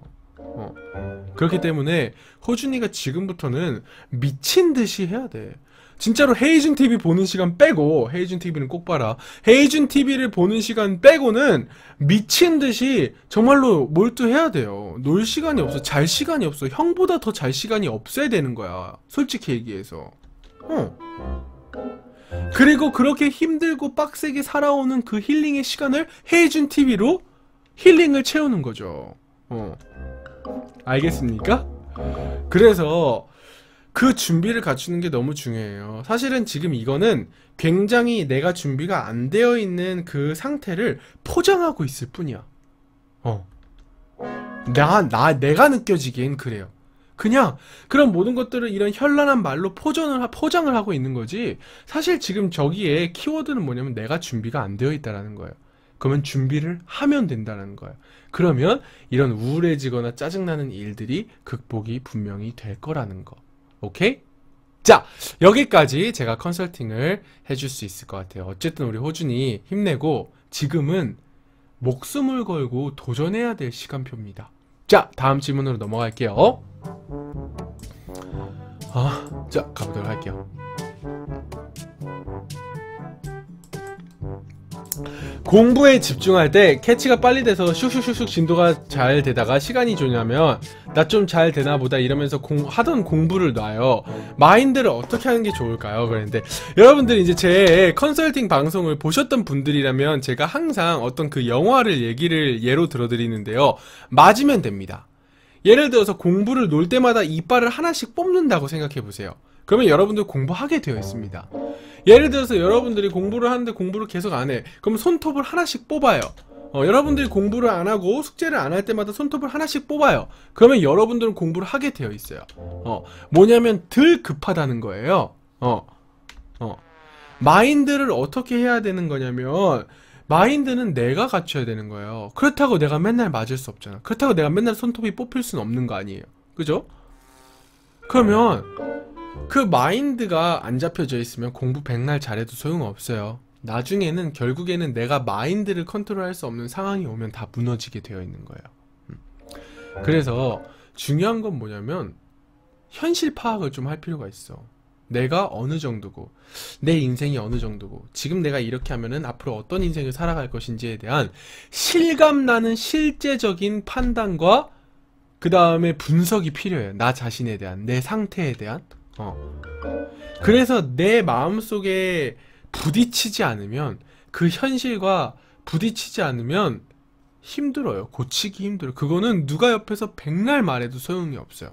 그렇기 때문에 호준이가 지금부터는 미친 듯이 해야 돼. 진짜로 헤이준 TV 보는 시간 빼고, 헤이준 TV는 꼭 봐라. 헤이준 TV를 보는 시간 빼고는 미친 듯이 정말로 몰두해야 돼요. 놀 시간이 없어. 잘 시간이 없어. 형보다 더 잘 시간이 없어야 되는 거야, 솔직히 얘기해서. 그리고 그렇게 힘들고 빡세게 살아오는 그 힐링의 시간을 헤이준 TV로 힐링을 채우는 거죠. 알겠습니까? 그래서 그 준비를 갖추는 게 너무 중요해요. 사실은 지금 이거는 굉장히 내가 준비가 안 되어 있는 그 상태를 포장하고 있을 뿐이야. 내가 느껴지기엔 그래요. 그냥 그런 모든 것들을 이런 현란한 말로 포장을 하고 있는 거지, 사실 지금 저기에 키워드는 뭐냐면 내가 준비가 안 되어 있다라는 거예요. 그러면 준비를 하면 된다는 거예요. 그러면 이런 우울해지거나 짜증나는 일들이 극복이 분명히 될 거라는 거. 오케이? 자, 여기까지 제가 컨설팅을 해줄 수 있을 것 같아요. 어쨌든 우리 호준이 힘내고 지금은 목숨을 걸고 도전해야 될 시간표입니다. 자, 다음 질문으로 넘어갈게요. 자, 가보도록 할게요. 공부에 집중할 때 캐치가 빨리 돼서 슉슉슉슉 진도가 잘 되다가 시간이 좋냐면 나 좀 잘 되나 보다 이러면서 하던 공부를 놔요. 마인드를 어떻게 하는 게 좋을까요? 그랬는데, 여러분들이 이제 제 컨설팅 방송을 보셨던 분들이라면 제가 항상 어떤 그 영화를 예로 들어드리는데요, 맞으면 됩니다. 예를 들어서 공부를 놀 때마다 이빨을 하나씩 뽑는다고 생각해 보세요. 그러면 여러분들 공부하게 되어 있습니다. 예를 들어서 여러분들이 공부를 하는데 공부를 계속 안 해. 그럼 손톱을 하나씩 뽑아요. 여러분들이 공부를 안 하고 숙제를 안 할 때마다 손톱을 하나씩 뽑아요. 그러면 여러분들은 공부를 하게 되어 있어요. 뭐냐면 덜 급하다는 거예요. 마인드를 어떻게 해야 되는 거냐면, 마인드는 내가 갖춰야 되는 거예요. 그렇다고 내가 맨날 맞을 수 없잖아. 그렇다고 내가 맨날 손톱이 뽑힐 수는 없는 거 아니에요. 그죠? 그러면 그 마인드가 안 잡혀져 있으면 공부 백날 잘해도 소용없어요. 나중에는 결국에는 내가 마인드를 컨트롤할 수 없는 상황이 오면 다 무너지게 되어 있는 거예요. 그래서 중요한 건 뭐냐면 현실 파악을 좀 할 필요가 있어. 내가 어느 정도고, 내 인생이 어느 정도고, 지금 내가 이렇게 하면은 앞으로 어떤 인생을 살아갈 것인지에 대한 실감나는 실제적인 판단과 그 다음에 분석이 필요해요. 나 자신에 대한, 내 상태에 대한. 그래서 내 마음속에 부딪히지 않으면, 그 현실과 부딪히지 않으면 힘들어요. 고치기 힘들어요. 그거는 누가 옆에서 백날 말해도 소용이 없어요.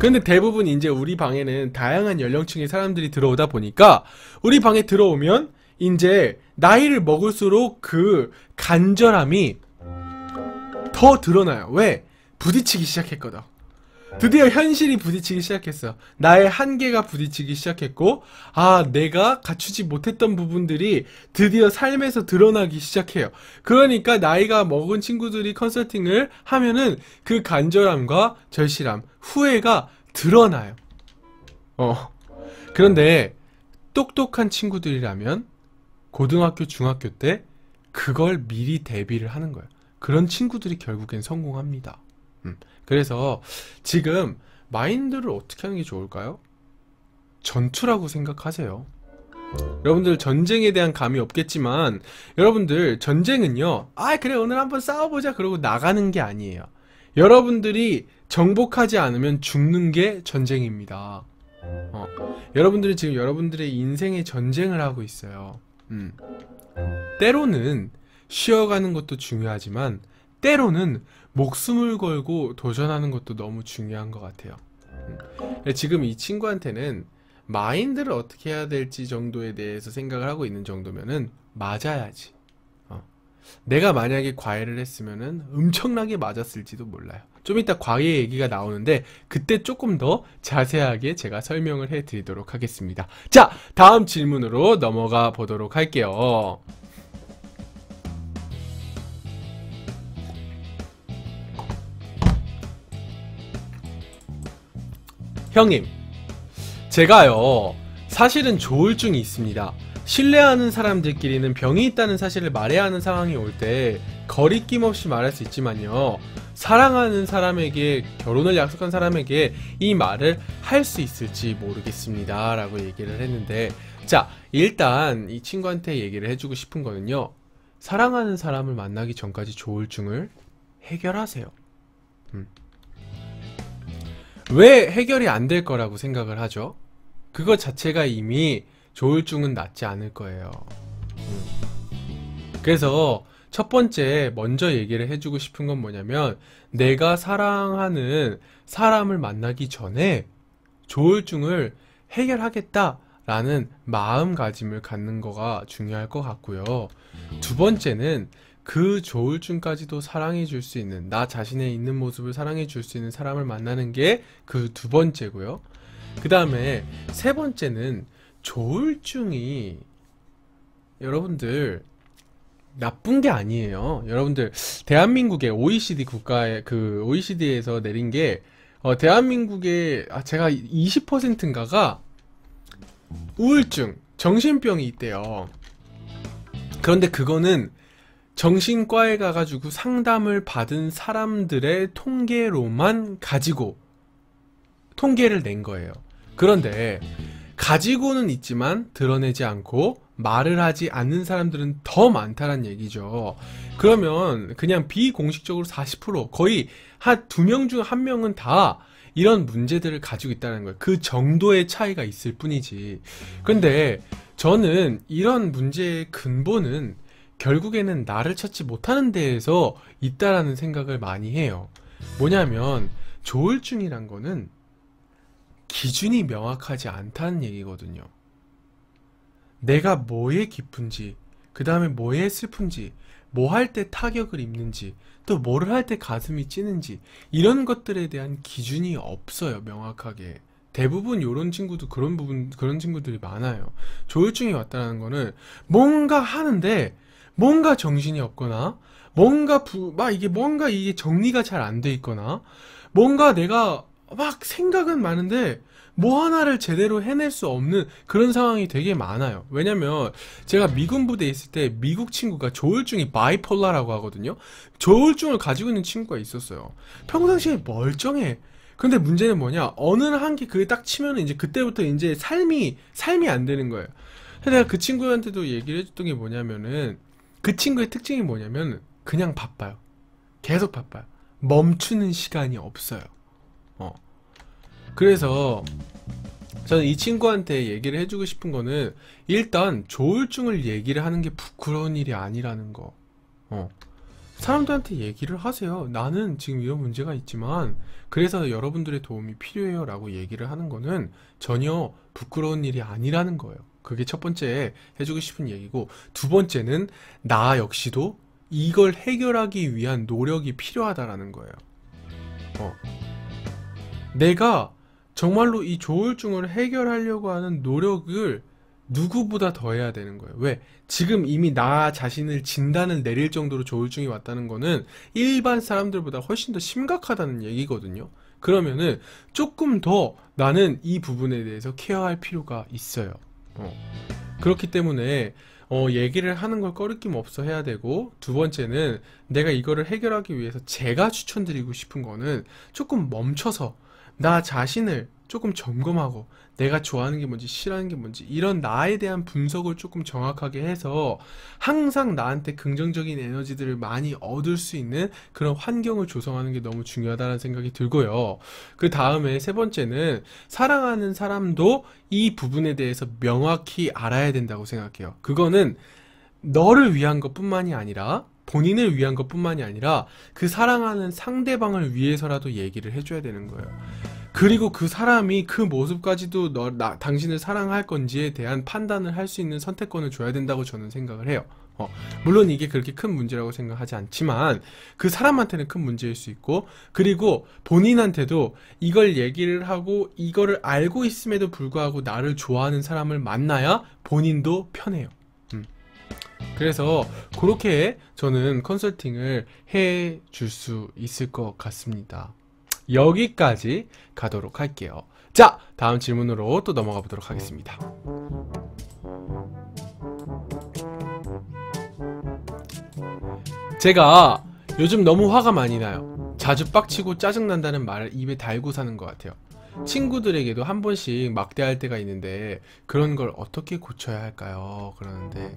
그런데 대부분 이제 우리 방에는 다양한 연령층의 사람들이 들어오다 보니까, 우리 방에 들어오면 이제 나이를 먹을수록 그 간절함이 더 드러나요. 왜? 부딪히기 시작했거든. 드디어 현실이 부딪히기 시작했어. 나의 한계가 부딪히기 시작했고, 아, 내가 갖추지 못했던 부분들이 드디어 삶에서 드러나기 시작해요. 그러니까 나이가 먹은 친구들이 컨설팅을 하면은 그 간절함과 절실함, 후회가 드러나요. 그런데 똑똑한 친구들이라면 고등학교, 중학교 때 그걸 미리 대비를 하는 거예요. 그런 친구들이 결국엔 성공합니다. 그래서 지금 마인드를 어떻게 하는 게 좋을까요? 전투라고 생각하세요. 여러분들 전쟁에 대한 감이 없겠지만, 여러분들 전쟁은요, 아 그래 오늘 한번 싸워보자 그러고 나가는 게 아니에요. 여러분들이 정복하지 않으면 죽는 게 전쟁입니다. 여러분들은 지금 여러분들의 인생의 전쟁을 하고 있어요. 때로는 쉬어가는 것도 중요하지만, 때로는 목숨을 걸고 도전하는 것도 너무 중요한 것 같아요. 지금 이 친구한테는 마인드를 어떻게 해야 될지 정도에 대해서 생각을 하고 있는 정도면은 맞아야지. 내가 만약에 과외를 했으면은 엄청나게 맞았을지도 몰라요. 좀 이따 과외 얘기가 나오는데 그때 조금 더 자세하게 제가 설명을 해 드리도록 하겠습니다. 자, 다음 질문으로 넘어가 보도록 할게요. 형님, 제가요 사실은 조울증이 있습니다. 신뢰하는 사람들끼리는 병이 있다는 사실을 말해야 하는 상황이 올 때 거리낌 없이 말할 수 있지만요, 사랑하는 사람에게, 결혼을 약속한 사람에게 이 말을 할 수 있을지 모르겠습니다 라고 얘기를 했는데, 자, 일단 이 친구한테 얘기를 해주고 싶은 거는요, 사랑하는 사람을 만나기 전까지 조울증을 해결하세요. 왜 해결이 안 될 거라고 생각을 하죠? 그거 자체가 이미 조울증은 낫지 않을 거예요. 그래서 첫 번째 먼저 얘기를 해주고 싶은 건 뭐냐면, 내가 사랑하는 사람을 만나기 전에 조울증을 해결하겠다라는 마음가짐을 갖는 거가 중요할 것 같고요. 두 번째는 그 조울증까지도 사랑해 줄 수 있는, 나 자신의 있는 모습을 사랑해 줄 수 있는 사람을 만나는 게 그 두 번째고요. 그 다음에 세 번째는 조울증이 여러분들 나쁜 게 아니에요. 여러분들 대한민국의 OECD 국가의 그 OECD에서 내린 게 대한민국의 제가 20%인가가 우울증, 정신병이 있대요. 그런데 그거는 정신과에 가가지고 상담을 받은 사람들의 통계로만 가지고 통계를 낸 거예요. 그런데 가지고는 있지만 드러내지 않고 말을 하지 않는 사람들은 더 많다는 얘기죠. 그러면 그냥 비공식적으로 40%, 거의 한 2명 중 1명은 다 이런 문제들을 가지고 있다는 거예요. 그 정도의 차이가 있을 뿐이지. 근데 저는 이런 문제의 근본은 결국에는 나를 찾지 못하는 데에서 있다라는 생각을 많이 해요. 뭐냐면 조울증이란 거는 기준이 명확하지 않다는 얘기거든요. 내가 뭐에 기쁜지, 그 다음에 뭐에 슬픈지, 뭐 할 때 타격을 입는지, 또 뭐를 할 때 가슴이 찌는지, 이런 것들에 대한 기준이 없어요, 명확하게. 대부분 요런 친구도 그런 친구들이 많아요. 조울증이 왔다는 거는 뭔가 하는데 뭔가 정신이 없거나, 뭔가 이게 정리가 잘 안 돼 있거나, 뭔가 내가 막 생각은 많은데 뭐 하나를 제대로 해낼 수 없는 그런 상황이 되게 많아요. 왜냐면 제가 미군 부대에 있을 때 미국 친구가 조울증이 바이폴라라고 하거든요. 조울증을 가지고 있는 친구가 있었어요. 평상시에 멀쩡해. 근데 문제는 뭐냐, 어느 한계 그게 딱 치면은 이제 그때부터 이제 삶이 안 되는 거예요. 그래서 내가 그 친구한테도 얘기를 해줬던 게 뭐냐면은, 그 친구의 특징이 뭐냐면 그냥 바빠요. 계속 바빠요. 멈추는 시간이 없어요. 그래서 저는 이 친구한테 얘기를 해주고 싶은 거는 일단 조울증을 얘기를 하는 게 부끄러운 일이 아니라는 거. 사람들한테 얘기를 하세요. 나는 지금 이런 문제가 있지만 그래서 여러분들의 도움이 필요해요 라고 얘기를 하는 거는 전혀 부끄러운 일이 아니라는 거예요. 그게 첫 번째 해주고 싶은 얘기고, 두 번째는 나 역시도 이걸 해결하기 위한 노력이 필요하다라는 거예요. 내가 정말로 이 조울증을 해결하려고 하는 노력을 누구보다 더 해야 되는 거예요. 왜? 지금 이미 나 자신을 진단을 내릴 정도로 조울증이 왔다는 거는 일반 사람들보다 훨씬 더 심각하다는 얘기거든요. 그러면은 조금 더 나는 이 부분에 대해서 케어할 필요가 있어요. 그렇기 때문에 얘기를 하는 걸 꺼리낌 없어 해야 되고, 두 번째는 내가 이거를 해결하기 위해서 제가 추천드리고 싶은 거는 조금 멈춰서 나 자신을 조금 점검하고 내가 좋아하는 게 뭔지 싫어하는 게 뭔지 이런 나에 대한 분석을 조금 정확하게 해서 항상 나한테 긍정적인 에너지들을 많이 얻을 수 있는 그런 환경을 조성하는 게 너무 중요하다는 생각이 들고요. 그 다음에 세 번째는 사랑하는 사람도 이 부분에 대해서 명확히 알아야 된다고 생각해요. 그거는 너를 위한 것뿐만이 아니라 본인을 위한 것뿐만이 아니라 그 사랑하는 상대방을 위해서라도 얘기를 해줘야 되는 거예요. 그리고 그 사람이 그 모습까지도 당신을 사랑할 건지에 대한 판단을 할 수 있는 선택권을 줘야 된다고 저는 생각을 해요. 물론 이게 그렇게 큰 문제라고 생각하지 않지만 그 사람한테는 큰 문제일 수 있고, 그리고 본인한테도 이걸 얘기를 하고 이거를 알고 있음에도 불구하고 나를 좋아하는 사람을 만나야 본인도 편해요. 그래서 그렇게 저는 컨설팅을 해 줄 수 있을 것 같습니다. 여기까지 가도록 할게요. 자, 다음 질문으로 또 넘어가 보도록 하겠습니다. 제가 요즘 너무 화가 많이 나요. 자주 빡치고 짜증난다는 말을 입에 달고 사는 것 같아요. 친구들에게도 한 번씩 막대할 때가 있는데 그런 걸 어떻게 고쳐야 할까요? 그러는데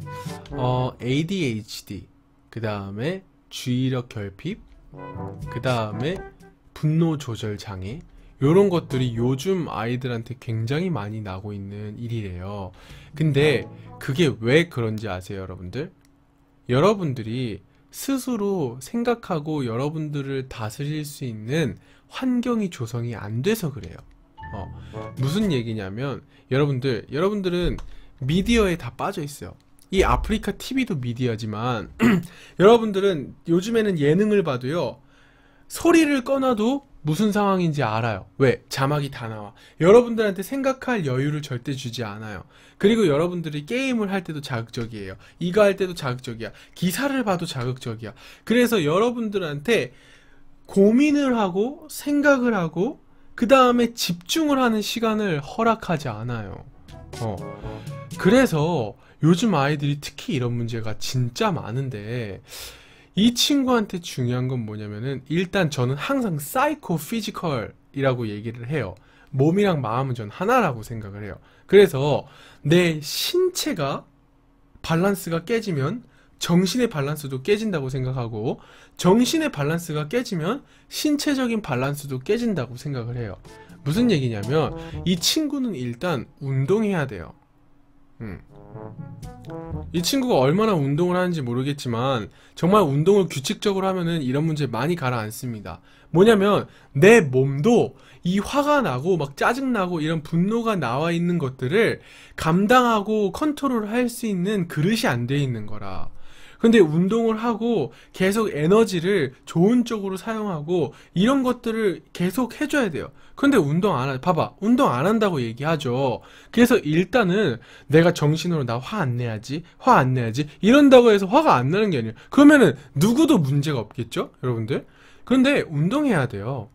ADHD, 그 다음에 주의력 결핍, 그 다음에 분노 조절 장애, 요런 것들이 요즘 아이들한테 굉장히 많이 나고 있는 일이래요. 근데 그게 왜 그런지 아세요, 여러분들? 여러분들이 스스로 생각하고 여러분들을 다스릴 수 있는 환경이 조성이 안 돼서 그래요. 무슨 얘기냐면 여러분들은 미디어에 다 빠져 있어요. 이 아프리카 TV도 미디어지만 여러분들은 요즘에는 예능을 봐도요, 소리를 꺼놔도 무슨 상황인지 알아요. 왜? 자막이 다 나와. 여러분들한테 생각할 여유를 절대 주지 않아요. 그리고 여러분들이 게임을 할 때도 자극적이에요. 이거 할 때도 자극적이야. 기사를 봐도 자극적이야. 그래서 여러분들한테 고민을 하고 생각을 하고 그 다음에 집중을 하는 시간을 허락하지 않아요. 그래서 요즘 아이들이 특히 이런 문제가 진짜 많은데, 이 친구한테 중요한 건 뭐냐면은, 일단 저는 항상 사이코 피지컬이라고 얘기를 해요. 몸이랑 마음은 전 하나라고 생각을 해요. 그래서 내 신체가 밸런스가 깨지면 정신의 밸런스도 깨진다고 생각하고, 정신의 밸런스가 깨지면 신체적인 밸런스도 깨진다고 생각을 해요. 무슨 얘기냐면 이 친구는 일단 운동해야 돼요. 이 친구가 얼마나 운동을 하는지 모르겠지만 정말 운동을 규칙적으로 하면은 이런 문제 많이 가라앉습니다. 뭐냐면 내 몸도 이 화가 나고 막 짜증나고 이런 분노가 나와 있는 것들을 감당하고 컨트롤 할 수 있는 그릇이 안 돼 있는 거라. 근데 운동을 하고 계속 에너지를 좋은 쪽으로 사용하고 이런 것들을 계속 해줘야 돼요. 근데 운동 안 봐봐. 운동 안 한다고 얘기하죠. 그래서 일단은 내가 정신으로 나 화 안 내야지, 화 안 내야지 이런다고 해서 화가 안 나는 게 아니에요. 그러면은 누구도 문제가 없겠죠, 여러분들? 그런데 운동해야 돼요.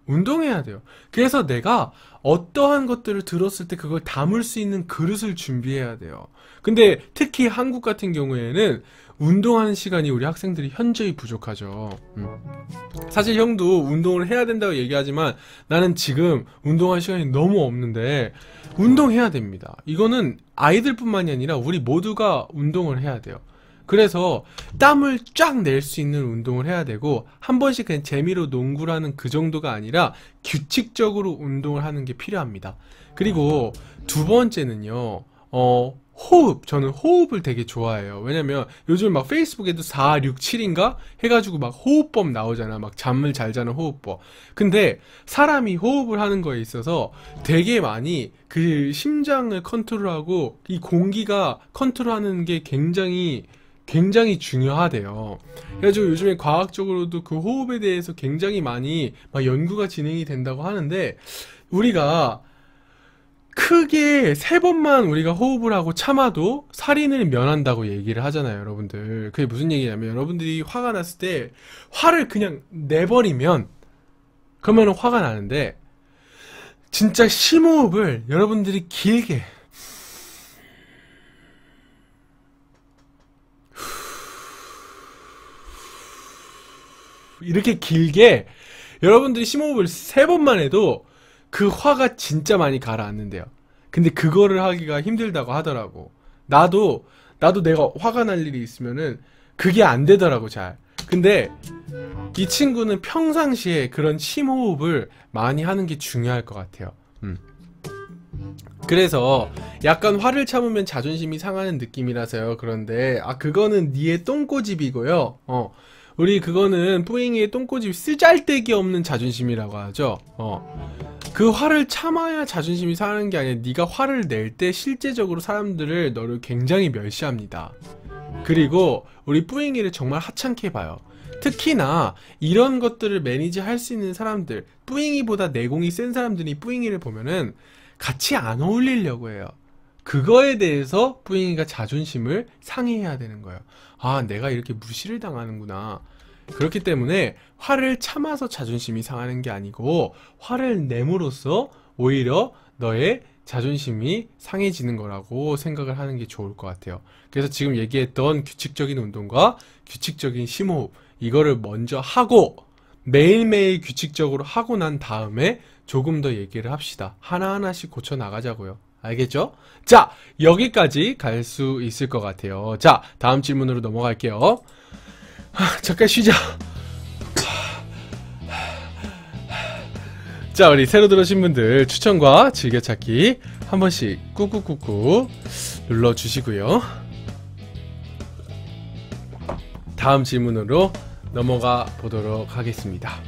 운동해야 돼요. 그래서 내가 어떠한 것들을 들었을 때 그걸 담을 수 있는 그릇을 준비해야 돼요. 근데 특히 한국 같은 경우에는 운동하는 시간이 우리 학생들이 현저히 부족하죠. 사실 형도 운동을 해야 된다고 얘기하지만 나는 지금 운동할 시간이 너무 없는데 운동해야 됩니다. 이거는 아이들뿐만이 아니라 우리 모두가 운동을 해야 돼요. 그래서 땀을 쫙 낼 수 있는 운동을 해야 되고, 한 번씩 그냥 재미로 농구라는 그 정도가 아니라 규칙적으로 운동을 하는 게 필요합니다. 그리고 두 번째는요, 호흡. 저는 호흡을 되게 좋아해요. 왜냐면 요즘 막 페이스북에도 4, 6, 7인가? 해가지고 막 호흡법 나오잖아. 막 잠을 잘 자는 호흡법. 근데 사람이 호흡을 하는 거에 있어서 되게 많이 그 심장을 컨트롤하고 이 공기가 컨트롤하는 게 굉장히 중요하대요. 그래가지고 요즘에 과학적으로도 그 호흡에 대해서 굉장히 많이 막 연구가 진행이 된다고 하는데, 우리가 크게 3번만 우리가 호흡을 하고 참아도 살인을 면한다고 얘기를 하잖아요, 여러분들. 그게 무슨 얘기냐면, 여러분들이 화가 났을 때 화를 그냥 내버리면 그러면 화가 나는데, 진짜 심호흡을 여러분들이 길게 이렇게 길게 여러분들이 심호흡을 3번만 해도 그 화가 진짜 많이 가라앉는데요. 근데 그거를 하기가 힘들다고 하더라고. 나도 내가 화가 날 일이 있으면은 그게 안 되더라고, 잘. 근데 이 친구는 평상시에 그런 심호흡을 많이 하는 게 중요할 것 같아요. 그래서 약간 화를 참으면 자존심이 상하는 느낌이라서요. 그런데 그거는 니의 똥꼬집이고요. 우리 그거는 뿌잉이의 똥꼬집, 쓰잘데기 없는 자존심이라고 하죠. 그 화를 참아야 자존심이 상하는 게 아니라 네가 화를 낼 때 실제적으로 사람들을 너를 굉장히 멸시합니다. 그리고 우리 뿌잉이를 정말 하찮게 봐요. 특히나 이런 것들을 매니지 할 수 있는 사람들, 뿌잉이보다 내공이 센 사람들이 뿌잉이를 보면은 같이 안 어울리려고 해요. 그거에 대해서 뿌잉이가 자존심을 상해야 되는 거예요. 내가 이렇게 무시를 당하는구나. 그렇기 때문에 화를 참아서 자존심이 상하는 게 아니고, 화를 내므로써 오히려 너의 자존심이 상해지는 거라고 생각을 하는 게 좋을 것 같아요. 그래서 지금 얘기했던 규칙적인 운동과 규칙적인 심호흡, 이거를 먼저 하고 매일매일 규칙적으로 하고 난 다음에 조금 더 얘기를 합시다. 하나하나씩 고쳐 나가자고요. 알겠죠? 자, 여기까지 갈 수 있을 것 같아요. 자, 다음 질문으로 넘어갈게요. 잠깐 쉬자. 자, 우리 새로 들어오신 분들 추천과 즐겨찾기 한 번씩 꾹꾹꾹꾹 눌러주시고요. 다음 질문으로 넘어가 보도록 하겠습니다.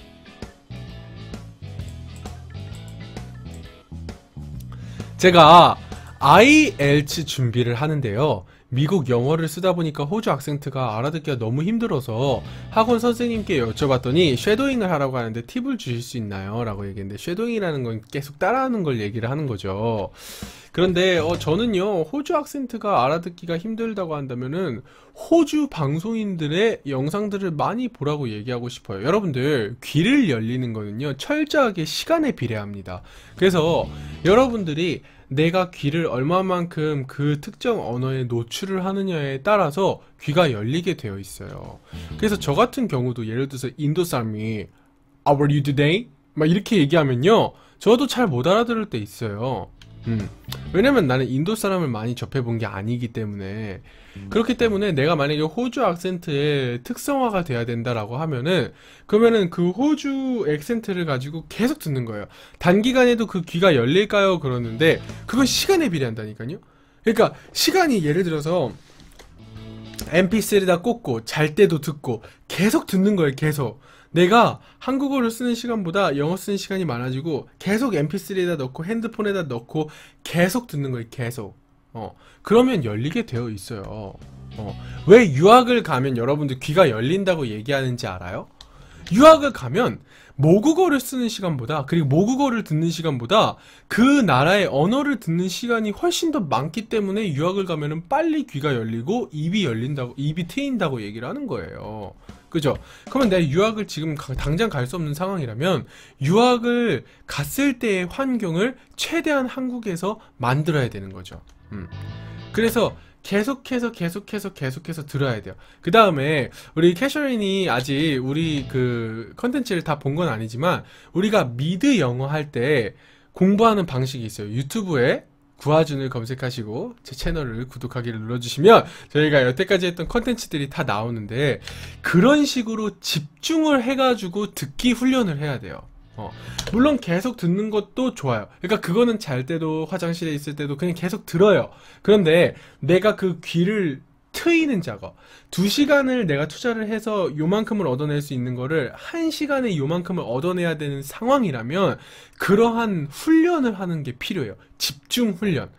제가 IELTS 준비를 하는데요. 미국 영어를 쓰다 보니까 호주 악센트가 알아듣기가 너무 힘들어서 학원 선생님께 여쭤봤더니 쉐도잉을 하라고 하는데 팁을 주실 수 있나요? 라고 얘기했는데, 쉐도잉이라는 건 계속 따라하는 걸 얘기를 하는 거죠. 그런데 저는요, 호주 악센트가 알아듣기가 힘들다고 한다면은 호주 방송인들의 영상들을 많이 보라고 얘기하고 싶어요. 여러분들, 귀를 열리는 거는요 철저하게 시간에 비례합니다. 그래서 여러분들이 내가 귀를 얼마만큼 그 특정 언어에 노출을 하느냐에 따라서 귀가 열리게 되어 있어요. 그래서 저 같은 경우도 예를 들어서 인도 사람이 How are you today? 막 이렇게 얘기하면요, 저도 잘 못 알아들을 때 있어요. 왜냐면 나는 인도 사람을 많이 접해본 게 아니기 때문에. 그렇기 때문에 내가 만약에 호주 악센트의 특성화가 돼야 된다라고 하면은, 그러면은 그 호주 액센트를 가지고 계속 듣는 거예요. 단기간에도 그 귀가 열릴까요? 그러는데 그건 시간에 비례한다니까요. 그러니까 시간이, 예를 들어서 MP3에다 꽂고 잘 때도 듣고 계속 듣는 거예요. 계속 내가 한국어를 쓰는 시간보다 영어 쓰는 시간이 많아지고 계속 MP3에다 넣고 핸드폰에다 넣고 계속 듣는 거예요. 계속. 그러면 열리게 되어 있어요. 왜 유학을 가면 여러분들 귀가 열린다고 얘기하는지 알아요? 유학을 가면 모국어를 쓰는 시간보다, 그리고 모국어를 듣는 시간보다 그 나라의 언어를 듣는 시간이 훨씬 더 많기 때문에 유학을 가면은 빨리 귀가 열리고 입이 열린다고, 입이 트인다고 얘기를 하는 거예요. 그죠? 그러면 내가 유학을 지금 당장 갈 수 없는 상황이라면 유학을 갔을 때의 환경을 최대한 한국에서 만들어야 되는 거죠. 그래서 계속해서 들어야 돼요. 그 다음에 우리 캐셔린이 아직 우리 그 컨텐츠를 다 본 건 아니지만, 우리가 미드 영어 할 때 공부하는 방식이 있어요. 유튜브에 구하준을 검색하시고 제 채널을 구독하기를 눌러주시면 저희가 여태까지 했던 컨텐츠들이 다 나오는데, 그런 식으로 집중을 해가지고 듣기 훈련을 해야 돼요. 물론 계속 듣는 것도 좋아요. 그러니까 그거는 잘 때도 화장실에 있을 때도 그냥 계속 들어요. 그런데 내가 그 귀를 트이는 작업, 2시간을 내가 투자를 해서 요만큼을 얻어낼 수 있는 거를 1시간에 요만큼을 얻어내야 되는 상황이라면 그러한 훈련을 하는 게 필요해요. 집중 훈련.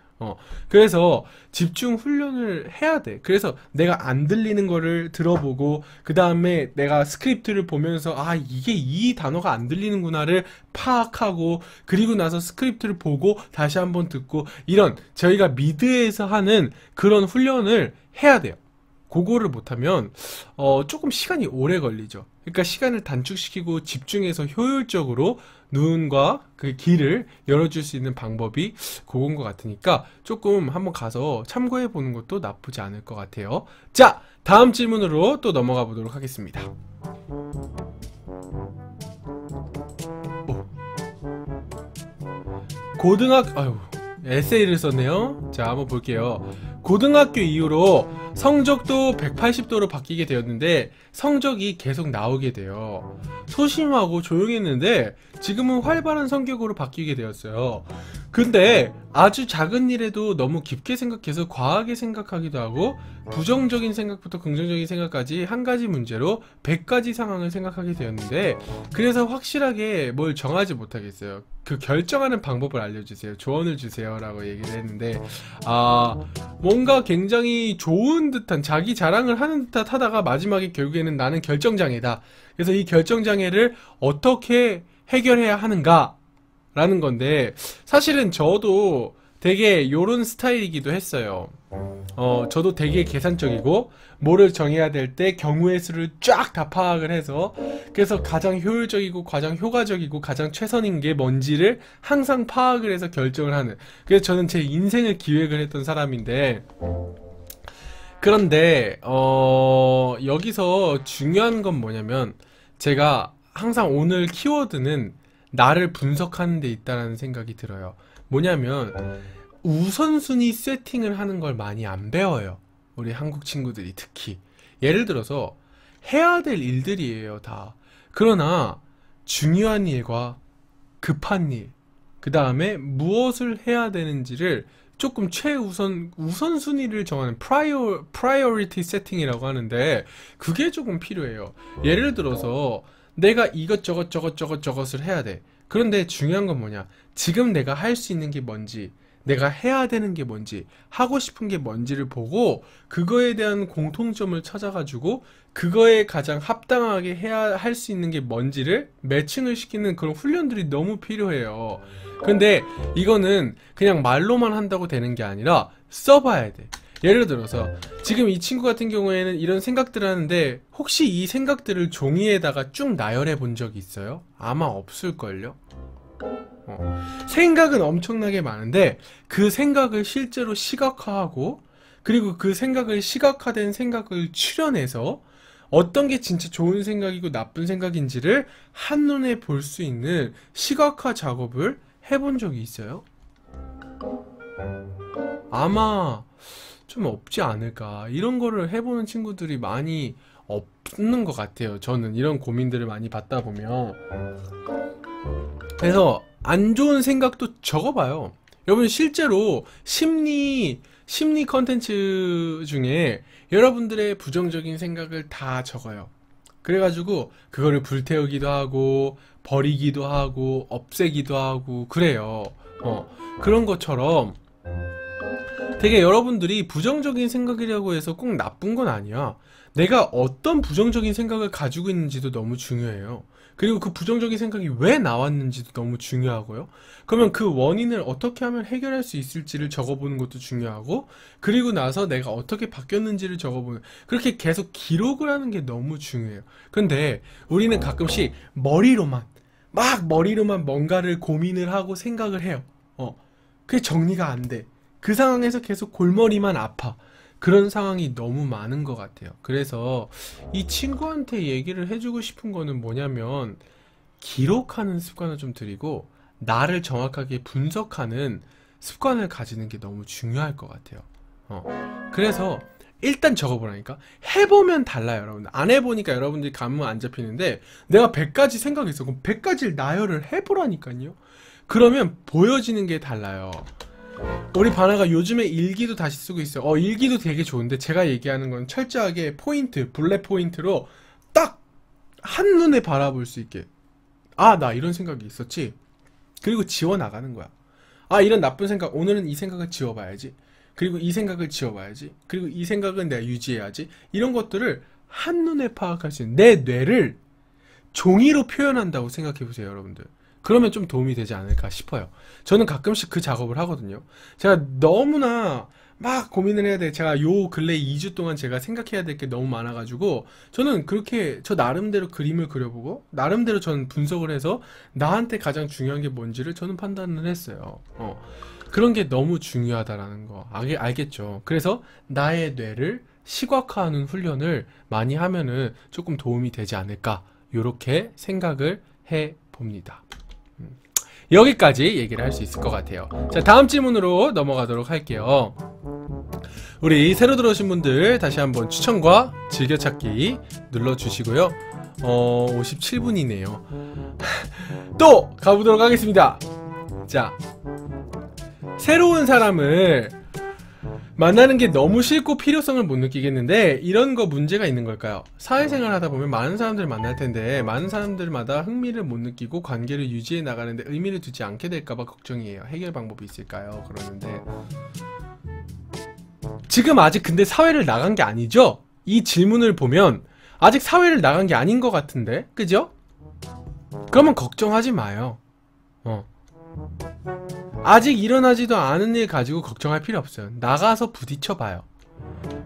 그래서 집중 훈련을 해야 돼. 그래서 내가 안 들리는 거를 들어보고, 그 다음에 내가 스크립트를 보면서 아, 이게 이 단어가 안 들리는구나를 파악하고, 그리고 나서 스크립트를 보고 다시 한번 듣고, 이런 저희가 미드에서 하는 그런 훈련을 해야 돼요. 그거를 못하면 조금 시간이 오래 걸리죠. 그러니까 시간을 단축시키고 집중해서 효율적으로 눈과 그 귀를 열어줄 수 있는 방법이 그건 것 같으니까 조금 한번 가서 참고해 보는 것도 나쁘지 않을 것 같아요. 자, 다음 질문으로 또 넘어가 보도록 하겠습니다. 에세이를 썼네요. 자, 한번 볼게요. 고등학교 이후로 성적도 180도로 바뀌게 되었는데 성적이 계속 나오게 돼요. 소심하고 조용했는데 지금은 활발한 성격으로 바뀌게 되었어요. 근데 아주 작은 일에도 너무 깊게 생각해서 과하게 생각하기도 하고, 부정적인 생각부터 긍정적인 생각까지 한 가지 문제로 100가지 상황을 생각하게 되었는데, 그래서 확실하게 뭘 정하지 못하겠어요. 그 결정하는 방법을 알려주세요. 조언을 주세요 라고 얘기를 했는데, 뭔가 굉장히 좋은 듯한, 자기 자랑을 하는 듯 하다가 마지막에 결국에는 나는 결정장애다. 그래서 이 결정장애를 어떻게 해결해야 하는가 라는 건데, 사실은 저도 되게 요런 스타일이기도 했어요. 저도 되게 계산적이고, 뭐를 정해야 될 때 경우의 수를 쫙 다 파악을 해서, 그래서 가장 효율적이고 가장 효과적이고 가장 최선인 게 뭔지를 항상 파악을 해서 결정을 하는, 그래서 저는 제 인생을 기획을 했던 사람인데, 그런데 여기서 중요한 건 뭐냐면, 제가 항상 오늘 키워드는 나를 분석하는 데 있다는 생각이 들어요. 뭐냐면 우선순위 세팅을 하는 걸 많이 안 배워요. 우리 한국 친구들이 특히. 예를 들어서 해야 될 일들이에요, 다. 그러나 중요한 일과 급한 일, 그 다음에 무엇을 해야 되는지를 조금 우선순위를 정하는 priority 세팅이라고 하는데, 그게 조금 필요해요. 예를 들어서 내가 저것을 해야 돼. 그런데 중요한 건 뭐냐? 지금 내가 할 수 있는 게 뭔지, 내가 해야 되는 게 뭔지, 하고 싶은 게 뭔지를 보고 그거에 대한 공통점을 찾아가지고 그거에 가장 합당하게 할 수 있는 게 뭔지를 매칭을 시키는 그런 훈련들이 너무 필요해요. 근데 이거는 그냥 말로만 한다고 되는 게 아니라 써봐야 돼. 예를 들어서 지금 이 친구 같은 경우에는 이런 생각들을 하는데, 혹시 이 생각들을 종이에다가 쭉 나열해 본 적이 있어요? 아마 없을걸요? 생각은 엄청나게 많은데 그 생각을 실제로 시각화하고, 그리고 그 생각을 시각화된 생각을 추려내서 어떤 게 진짜 좋은 생각이고 나쁜 생각인지를 한눈에 볼 수 있는 시각화 작업을 해본 적이 있어요? 아마 좀 없지 않을까. 이런 거를 해보는 친구들이 많이 없는 것 같아요. 저는 이런 고민들을 많이 받다 보면. 그래서 안 좋은 생각도 적어봐요. 여러분 실제로 심리 컨텐츠 중에 여러분들의 부정적인 생각을 다 적어요. 그래가지고 그거를 불태우기도 하고 버리기도 하고 없애기도 하고 그래요. 그런 것처럼 되게 여러분들이 부정적인 생각이라고 해서 꼭 나쁜 건 아니야. 내가 어떤 부정적인 생각을 가지고 있는지도 너무 중요해요. 그리고 그 부정적인 생각이 왜 나왔는지도 너무 중요하고요. 그러면 그 원인을 어떻게 하면 해결할 수 있을지를 적어보는 것도 중요하고, 그리고 나서 내가 어떻게 바뀌었는지를 적어보는, 그렇게 계속 기록을 하는 게 너무 중요해요. 근데 우리는 가끔씩 머리로만 뭔가를 고민을 하고 생각을 해요. 그게 정리가 안 돼. 그 상황에서 계속 골머리만 아파. 그런 상황이 너무 많은 것 같아요. 그래서 이 친구한테 얘기를 해주고 싶은 거는 뭐냐면, 기록하는 습관을 좀 들이고 나를 정확하게 분석하는 습관을 가지는 게 너무 중요할 것 같아요. 그래서 일단 적어보라니까. 해보면 달라요, 여러분들. 안 해보니까 여러분들이 감은 안 잡히는데, 내가 100가지 생각했어. 그럼 100가지를 나열을 해보라니까요. 그러면 보여지는 게 달라요. 우리 바나가 요즘에 일기도 다시 쓰고 있어요. 일기도 되게 좋은데, 제가 얘기하는 건 철저하게 포인트, 블랙 포인트로 딱 한눈에 바라볼 수 있게. 아, 나 이런 생각이 있었지. 그리고 지워나가는 거야. 아, 이런 나쁜 생각, 오늘은 이 생각을 지워봐야지. 그리고 이 생각을 지워봐야지. 그리고 이 생각은 내가 유지해야지. 이런 것들을 한눈에 파악할 수 있는, 내 뇌를 종이로 표현한다고 생각해보세요, 여러분들. 그러면 좀 도움이 되지 않을까 싶어요. 저는 가끔씩 그 작업을 하거든요. 제가 너무나 막 고민을 해야 돼. 제가 요 근래 2주 동안 제가 생각해야 될 게 너무 많아가지고, 저는 그렇게 저 나름대로 그림을 그려보고, 나름대로 저는 분석을 해서 나한테 가장 중요한 게 뭔지를 저는 판단을 했어요. 그런 게 너무 중요하다라는 거 알겠죠? 그래서 나의 뇌를 시각화하는 훈련을 많이 하면은 조금 도움이 되지 않을까, 요렇게 생각을 해봅니다. 여기까지 얘기를 할 수 있을 것 같아요. 자, 다음 질문으로 넘어가도록 할게요. 우리 새로 들어오신 분들 다시 한번 추천과 즐겨찾기 눌러주시고요. 57분이네요. 또 가보도록 하겠습니다. 자, 새로운 사람을 만나는 게 너무 싫고 필요성을 못 느끼겠는데, 이런 거 문제가 있는 걸까요? 사회생활 하다 보면 많은 사람들을 만날 텐데, 많은 사람들마다 흥미를 못 느끼고 관계를 유지해 나가는데 의미를 두지 않게 될까봐 걱정이에요. 해결 방법이 있을까요? 그러는데, 지금 아직 근데 사회를 나간 게 아니죠? 이 질문을 보면 아직 사회를 나간 게 아닌 것 같은데, 그죠? 그러면 걱정하지 마요. 아직 일어나지도 않은 일 가지고 걱정할 필요 없어요. 나가서 부딪혀봐요.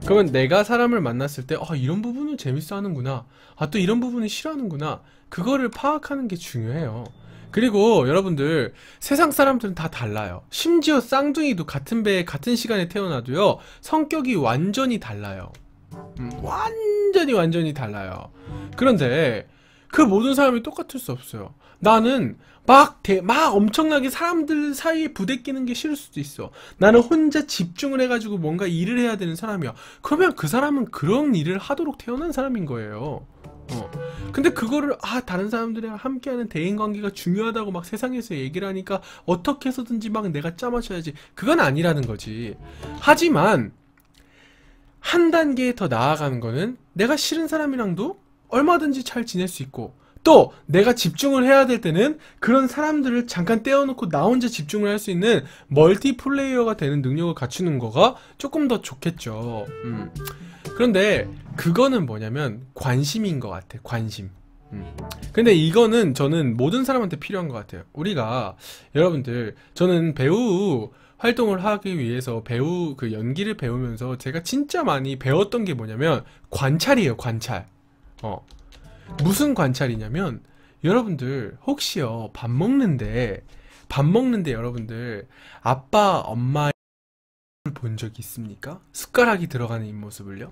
그러면 내가 사람을 만났을 때 이런 부분은 재밌어 하는구나, 또 이런 부분은 싫어하는구나, 그거를 파악하는 게 중요해요. 그리고 여러분들, 세상 사람들은 다 달라요. 심지어 쌍둥이도 같은 배에 같은 시간에 태어나도요, 성격이 완전히 달라요. 완전히 달라요. 그런데 그 모든 사람이 똑같을 수 없어요. 나는 막 엄청나게 사람들 사이에 부대끼는 게 싫을 수도 있어. 나는 혼자 집중을 해가지고 뭔가 일을 해야 되는 사람이야. 그러면 그 사람은 그런 일을 하도록 태어난 사람인 거예요. 근데 그거를 다른 사람들이랑 함께하는 대인관계가 중요하다고 막 세상에서 얘기를 하니까 어떻게 해서든지 막 내가 짜맞춰야지, 그건 아니라는 거지. 하지만 한 단계 더 나아가는 거는, 내가 싫은 사람이랑도 얼마든지 잘 지낼 수 있고, 또 내가 집중을 해야 될 때는 그런 사람들을 잠깐 떼어놓고 나 혼자 집중을 할 수 있는 멀티플레이어가 되는 능력을 갖추는 거가 조금 더 좋겠죠. 그런데 그거는 뭐냐면 관심인 것 같아. 관심. 근데 이거는 저는 모든 사람한테 필요한 것 같아요. 우리가, 여러분들, 저는 배우 활동을 하기 위해서 배우 그 연기를 배우면서 제가 진짜 많이 배웠던 게 뭐냐면 관찰이에요. 관찰. 무슨 관찰이냐면, 여러분들 혹시요 밥 먹는데 여러분들 아빠 엄마의 본 적이 있습니까? 숟가락이 들어가는 입모습을요?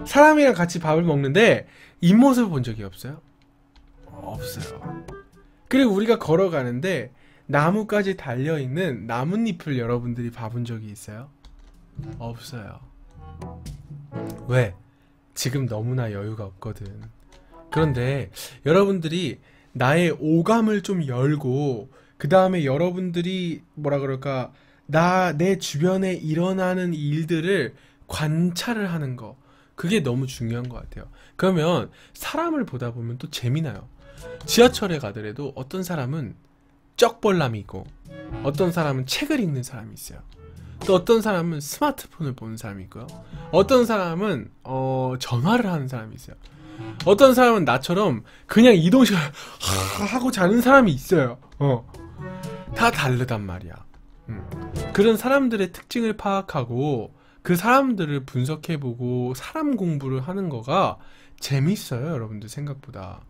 사람이랑 같이 밥을 먹는데 입모습을 본 적이 없어요? 없어요. 그리고 우리가 걸어가는데 나무까지 달려있는 나뭇잎을 여러분들이 봐본 적이 있어요? 없어요. 왜? 지금 너무나 여유가 없거든. 그런데 여러분들이 나의 오감을 좀 열고, 그 다음에 여러분들이 뭐라 그럴까, 내 주변에 일어나는 일들을 관찰을 하는 거, 그게 너무 중요한 것 같아요. 그러면 사람을 보다 보면 또 재미나요. 지하철에 가더라도 어떤 사람은 쩍벌남이 있고, 어떤 사람은 책을 읽는 사람이 있어요. 또 어떤 사람은 스마트폰을 보는 사람이 있고요. 어떤 사람은 전화를 하는 사람이 있어요. 어떤 사람은 나처럼 그냥 이동시간 하고 자는 사람이 있어요. 다 다르단 말이야. 그런 사람들의 특징을 파악하고 그 사람들을 분석해보고 사람 공부를 하는 거가 재밌어요, 여러분들 생각보다.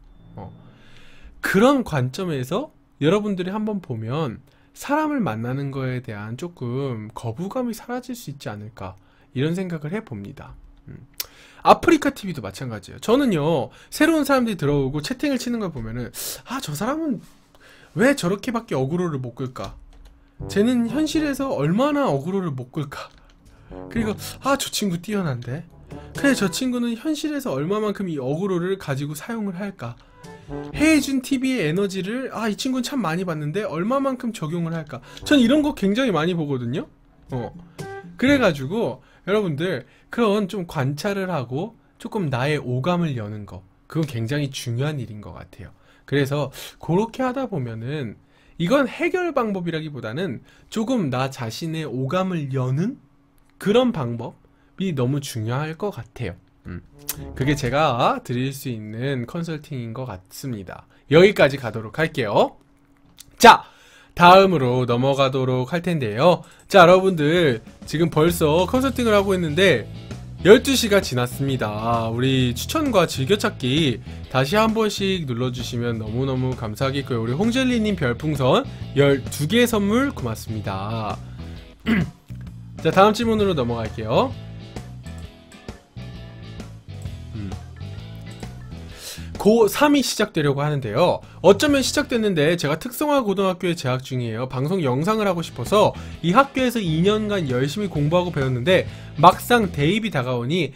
그런 관점에서 여러분들이 한번 보면 사람을 만나는 거에 대한 조금 거부감이 사라질 수 있지 않을까, 이런 생각을 해봅니다. 아프리카 TV도 마찬가지예요. 저는요, 새로운 사람들이 들어오고 채팅을 치는 걸 보면은 저 사람은 왜 저렇게밖에 어그로를 못 끌까? 쟤는 현실에서 얼마나 어그로를 못 끌까. 그리고 아, 저 친구 뛰어난데. 그래, 저 친구는 현실에서 얼마만큼 이 어그로를 가지고 사용을 할까. 해준 TV의 에너지를 아, 이 친구는 참 많이 봤는데 얼마만큼 적용을 할까. 전 이런 거 굉장히 많이 보거든요. 그래가지고 여러분들 그런 좀 관찰을 하고 조금 나의 오감을 여는 거, 그건 굉장히 중요한 일인 것 같아요. 그래서 그렇게 하다 보면은 이건 해결 방법이라기보다는 조금 나 자신의 오감을 여는 그런 방법이 너무 중요할 것 같아요. 그게 제가 드릴 수 있는 컨설팅인 것 같습니다. 여기까지 가도록 할게요. 자, 다음으로 넘어가도록 할 텐데요. 자, 여러분들 지금 벌써 컨설팅을 하고 있는데 12시가 지났습니다. 우리 추천과 즐겨찾기 다시 한 번씩 눌러주시면 너무너무 감사하겠고요. 우리 홍젤리님 별풍선 12개 선물 고맙습니다. 자, 다음 질문으로 넘어갈게요. 고3이 시작되려고 하는데요. 어쩌면 시작됐는데 제가 특성화 고등학교에 재학 중이에요. 방송 영상을 하고 싶어서 이 학교에서 2년간 열심히 공부하고 배웠는데 막상 대입이 다가오니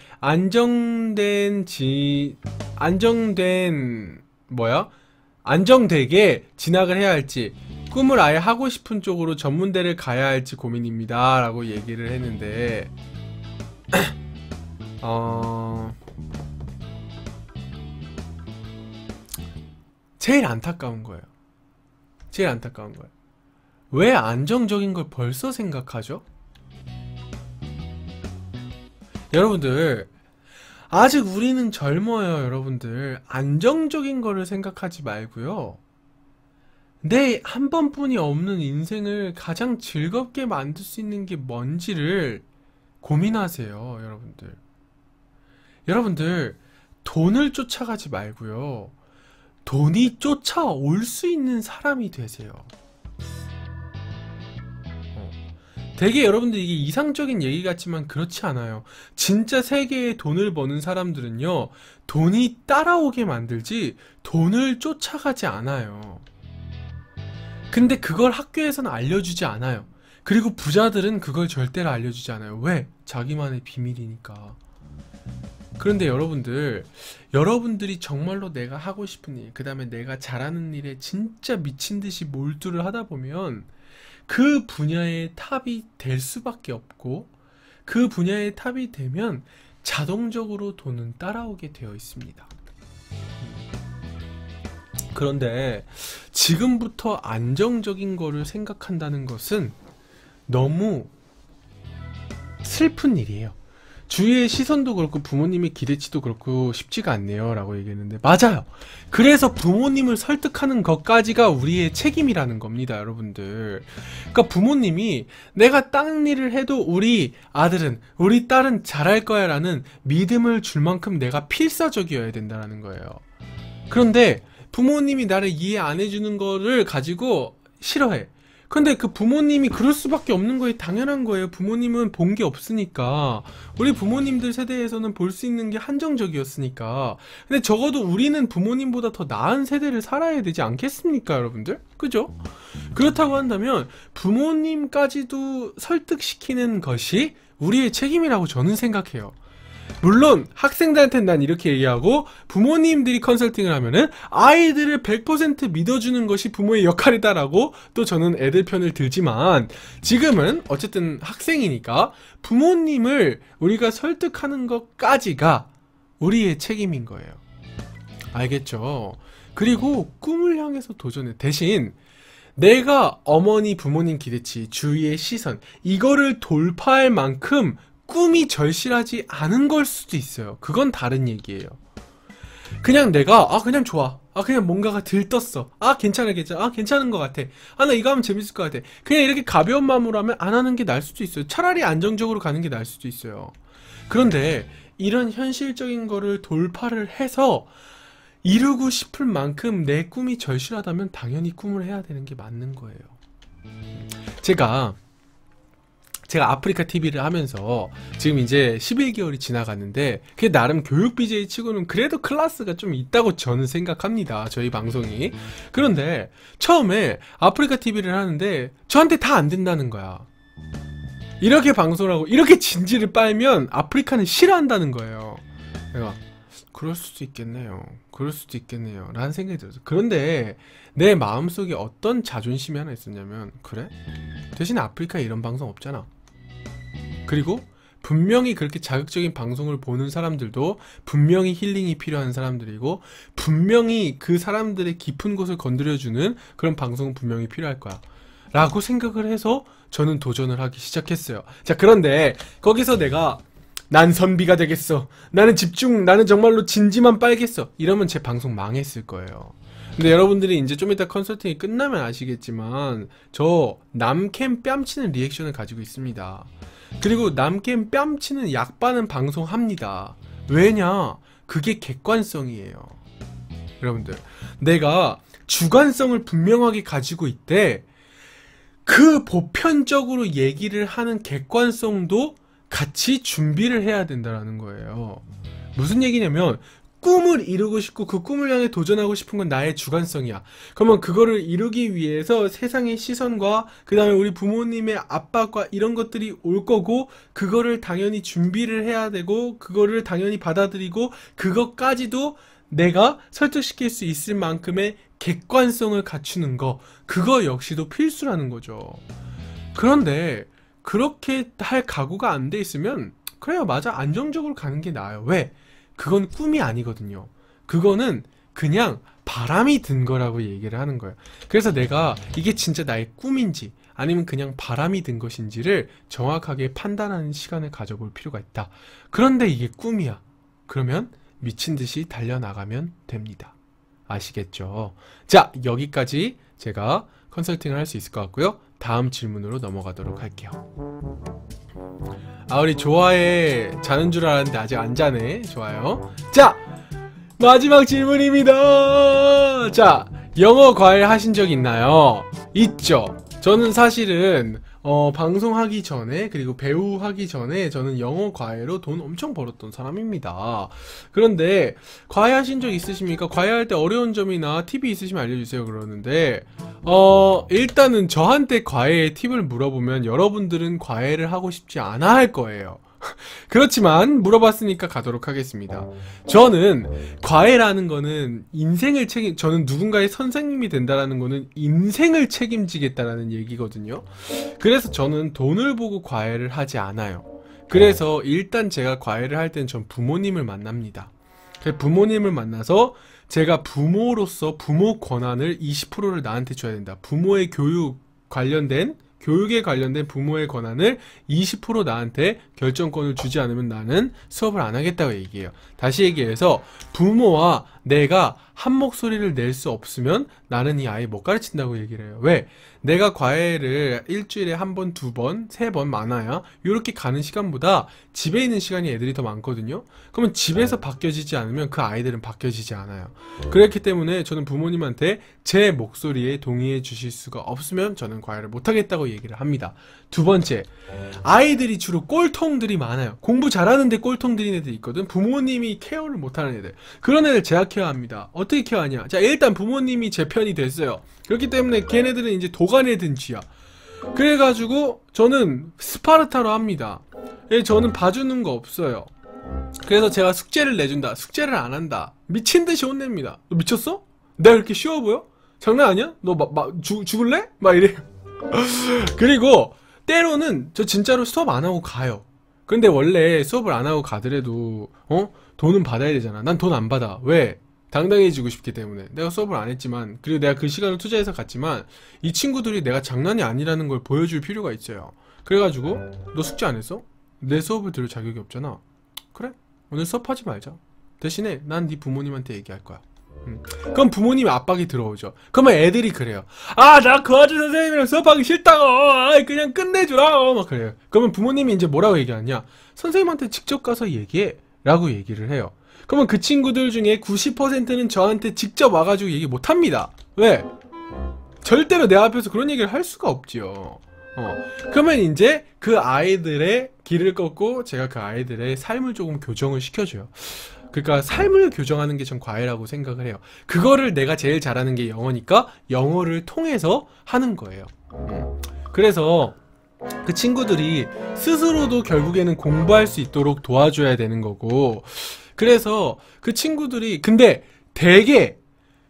안정되게 진학을 해야 할지, 꿈을 아예 하고 싶은 쪽으로 전문대를 가야 할지 고민입니다. 라고 얘기를 했는데 제일 안타까운 거예요. 왜 안정적인 걸 벌써 생각하죠? 여러분들, 아직 우리는 젊어요. 여러분들, 안정적인 거를 생각하지 말고요, 내 한 번뿐이 없는 인생을 가장 즐겁게 만들 수 있는 게 뭔지를 고민하세요. 여러분들 돈을 쫓아가지 말고요, 돈이 쫓아올 수 있는 사람이 되세요. 되게 여러분들 이게 이상적인 얘기 같지만 그렇지 않아요. 진짜 세계에 돈을 버는 사람들은요, 돈이 따라오게 만들지 돈을 쫓아가지 않아요. 근데 그걸 학교에서는 알려주지 않아요. 그리고 부자들은 그걸 절대로 알려주지 않아요. 왜? 자기만의 비밀이니까. 그런데 여러분들이 정말로 내가 하고 싶은 일, 그 다음에 내가 잘하는 일에 진짜 미친듯이 몰두를 하다 보면 그 분야의 탑이 될 수밖에 없고, 그 분야의 탑이 되면 자동적으로 돈은 따라오게 되어 있습니다. 그런데 지금부터 안정적인 거를 생각한다는 것은 너무 슬픈 일이에요. 주위의 시선도 그렇고 부모님의 기대치도 그렇고 쉽지가 않네요 라고 얘기했는데, 맞아요. 그래서 부모님을 설득하는 것까지가 우리의 책임이라는 겁니다, 여러분들. 그러니까 부모님이 내가 딴 일을 해도 우리 아들은, 우리 딸은 잘할 거야 라는 믿음을 줄 만큼 내가 필사적이어야 된다는 거예요. 그런데 부모님이 나를 이해 안 해주는 거를 가지고 싫어해. 근데 그 부모님이 그럴 수밖에 없는 거에 당연한 거예요. 부모님은 본 게 없으니까. 우리 부모님들 세대에서는 볼 수 있는 게 한정적이었으니까. 근데 적어도 우리는 부모님보다 더 나은 세대를 살아야 되지 않겠습니까, 여러분들? 그죠? 그렇다고 한다면 부모님까지도 설득시키는 것이 우리의 책임이라고 저는 생각해요. 물론 학생들한테는 난 이렇게 얘기하고, 부모님들이 컨설팅을 하면은 아이들을 100% 믿어주는 것이 부모의 역할이다라고 또 저는 애들 편을 들지만, 지금은 어쨌든 학생이니까 부모님을 우리가 설득하는 것까지가 우리의 책임인 거예요. 알겠죠? 그리고 꿈을 향해서 도전해. 대신 내가 어머니 부모님 기대치, 주위의 시선, 이거를 돌파할 만큼 꿈이 절실하지 않은 걸 수도 있어요. 그건 다른 얘기예요. 그냥 내가 그냥 좋아, 그냥 뭔가가 들떴어, 괜찮은 것 같아, 나 이거 하면 재밌을 것 같아, 그냥 이렇게 가벼운 마음으로 하면 안 하는 게 나을 수도 있어요. 차라리 안정적으로 가는 게 나을 수도 있어요. 그런데 이런 현실적인 거를 돌파를 해서 이루고 싶을 만큼 내 꿈이 절실하다면 당연히 꿈을 해야 되는 게 맞는 거예요. 제가 제가 아프리카 TV를 하면서 지금 이제 11개월이 지나갔는데 그게 나름 교육 BJ 치고는 그래도 클래스가 좀 있다고 저는 생각합니다. 저희 방송이. 그런데 처음에 아프리카 TV를 하는데 저한테 다 안 된다는 거야. 이렇게 방송을 하고 이렇게 진지를 빨면 아프리카는 싫어한다는 거예요. 내가 그럴 수도 있겠네요. 그럴 수도 있겠네요. 라는 생각이 들었어요. 그런데 내 마음속에 어떤 자존심이 하나 있었냐면 그래? 대신에 아프리카에 이런 방송 없잖아. 그리고 분명히 그렇게 자극적인 방송을 보는 사람들도 분명히 힐링이 필요한 사람들이고 분명히 그 사람들의 깊은 곳을 건드려주는 그런 방송은 분명히 필요할 거야. 라고 생각을 해서 저는 도전을 하기 시작했어요. 자, 그런데 거기서 내가 난 선비가 되겠어. 나는 나는 정말로 진지만 빨겠어. 이러면 제 방송 망했을 거예요. 근데 여러분들이 이제 좀 이따 컨설팅이 끝나면 아시겠지만 저 남캠 뺨치는 리액션을 가지고 있습니다. 그리고 남캠 뺨치는 약반은 방송합니다. 왜냐? 그게 객관성이에요. 여러분들, 내가 주관성을 분명하게 가지고 있대. 그 보편적으로 얘기를 하는 객관성도 같이 준비를 해야 된다는 거예요. 무슨 얘기냐면 꿈을 이루고 싶고 그 꿈을 향해 도전하고 싶은 건 나의 주관성이야. 그러면 그거를 이루기 위해서 세상의 시선과 그 다음에 우리 부모님의 압박과 이런 것들이 올 거고 그거를 당연히 준비를 해야 되고 그거를 당연히 받아들이고 그것까지도 내가 설득시킬 수 있을 만큼의 객관성을 갖추는 거, 그거 역시도 필수라는 거죠. 그런데 그렇게 할 각오가 안 돼 있으면 그래요, 맞아, 안정적으로 가는 게 나아요. 왜? 그건 꿈이 아니거든요. 그거는 그냥 바람이 든 거라고 얘기를 하는 거예요. 그래서 내가 이게 진짜 나의 꿈인지 아니면 그냥 바람이 든 것인지를 정확하게 판단하는 시간을 가져볼 필요가 있다. 그런데 이게 꿈이야. 그러면 미친듯이 달려나가면 됩니다. 아시겠죠? 자, 여기까지 제가 컨설팅을 할 수 있을 것 같고요. 다음 질문으로 넘어가도록 할게요. 아, 우리 좋아해 자는 줄 알았는데 아직 안 자네. 좋아요. 자, 마지막 질문입니다. 자, 영어 과외 하신 적 있나요? 있죠. 저는 사실은 방송하기 전에 그리고 배우 하기 전에 저는 영어 과외로 돈 엄청 벌었던 사람입니다. 그런데 과외 하신 적 있으십니까? 과외할 때 어려운 점이나 팁이 있으시면 알려주세요. 그러는데 일단은 저한테 과외의 팁을 물어보면 여러분들은 과외를 하고 싶지 않아 할 거예요. 그렇지만 물어봤으니까 가도록 하겠습니다. 저는 과외라는 거는 저는 누군가의 선생님이 된다라는 거는 인생을 책임지겠다라는 얘기거든요. 그래서 저는 돈을 보고 과외를 하지 않아요. 그래서 일단 제가 과외를 할 땐 전 부모님을 만납니다. 부모님을 만나서 제가 부모로서 부모 권한을 20%를 나한테 줘야 된다. 부모의 교육에 관련된 부모의 권한을 20% 나한테 결정권을 주지 않으면 나는 수업을 안 하겠다고 얘기해요. 다시 얘기해서 부모와 내가 한 목소리를 낼 수 없으면 나는 이 아이 못 가르친다고 얘기를 해요. 왜? 내가 과외를 일주일에 한 번, 두 번, 세 번 많아야 이렇게 가는 시간보다 집에 있는 시간이 애들이 더 많거든요. 그러면 집에서 바뀌어지지 않으면 그 아이들은 바뀌어지지 않아요. 그렇기 때문에 저는 부모님한테 제 목소리에 동의해 주실 수가 없으면 저는 과외를 못 하겠다고 얘기를 합니다. 두 번째, 아이들이 주로 꼴통들이 많아요. 공부 잘하는데 꼴통 들인 애들이 있거든. 부모님이 케어를 못하는 애들. 그런 애들 제가 케어합니다. 어떻게 케어하냐? 자, 일단 부모님이 제 편이 됐어요. 그렇기 때문에 걔네들은 이제 도간에 든 쥐야. 그래가지고 저는 스파르타로 합니다. 저는 봐주는 거 없어요. 그래서 제가 숙제를 내준다. 숙제를 안 한다. 미친듯이 혼냅니다. 너 미쳤어? 내가 그렇게 쉬워 보여? 장난 아니야? 너 죽을래? 막 이래요. 그리고 때로는 저 진짜로 수업 안 하고 가요. 근데 원래 수업을 안 하고 가더라도 돈은 받아야 되잖아. 난 돈 안 받아. 왜? 당당해지고 싶기 때문에. 내가 수업을 안 했지만, 그리고 내가 그 시간을 투자해서 갔지만 이 친구들이 내가 장난이 아니라는 걸 보여줄 필요가 있어요. 그래가지고 너 숙제 안 했어? 내 수업을 들을 자격이 없잖아. 그래? 오늘 수업하지 말자. 대신에 난 네 부모님한테 얘기할 거야. 그럼 부모님의 압박이 들어오죠. 그러면 애들이 그래요. 아, 나 그 아주 선생님이랑 수업하기 싫다고. 그냥 끝내주라. 막 그래요. 그러면 부모님이 이제 뭐라고 얘기하냐? 선생님한테 직접 가서 얘기해. 라고 얘기를 해요. 그러면 그 친구들 중에 90%는 저한테 직접 와가지고 얘기 못합니다. 왜? 절대로 내 앞에서 그런 얘기를 할 수가 없지요. 그러면 이제 그 아이들의 길을 걷고 제가 그 아이들의 삶을 조금 교정을 시켜줘요. 그러니까 삶을 교정하는 게 전 과외라고 생각을 해요. 그거를 내가 제일 잘하는 게 영어니까 영어를 통해서 하는 거예요. 그래서 그 친구들이 스스로도 결국에는 공부할 수 있도록 도와줘야 되는 거고, 그래서 그 친구들이 근데 대개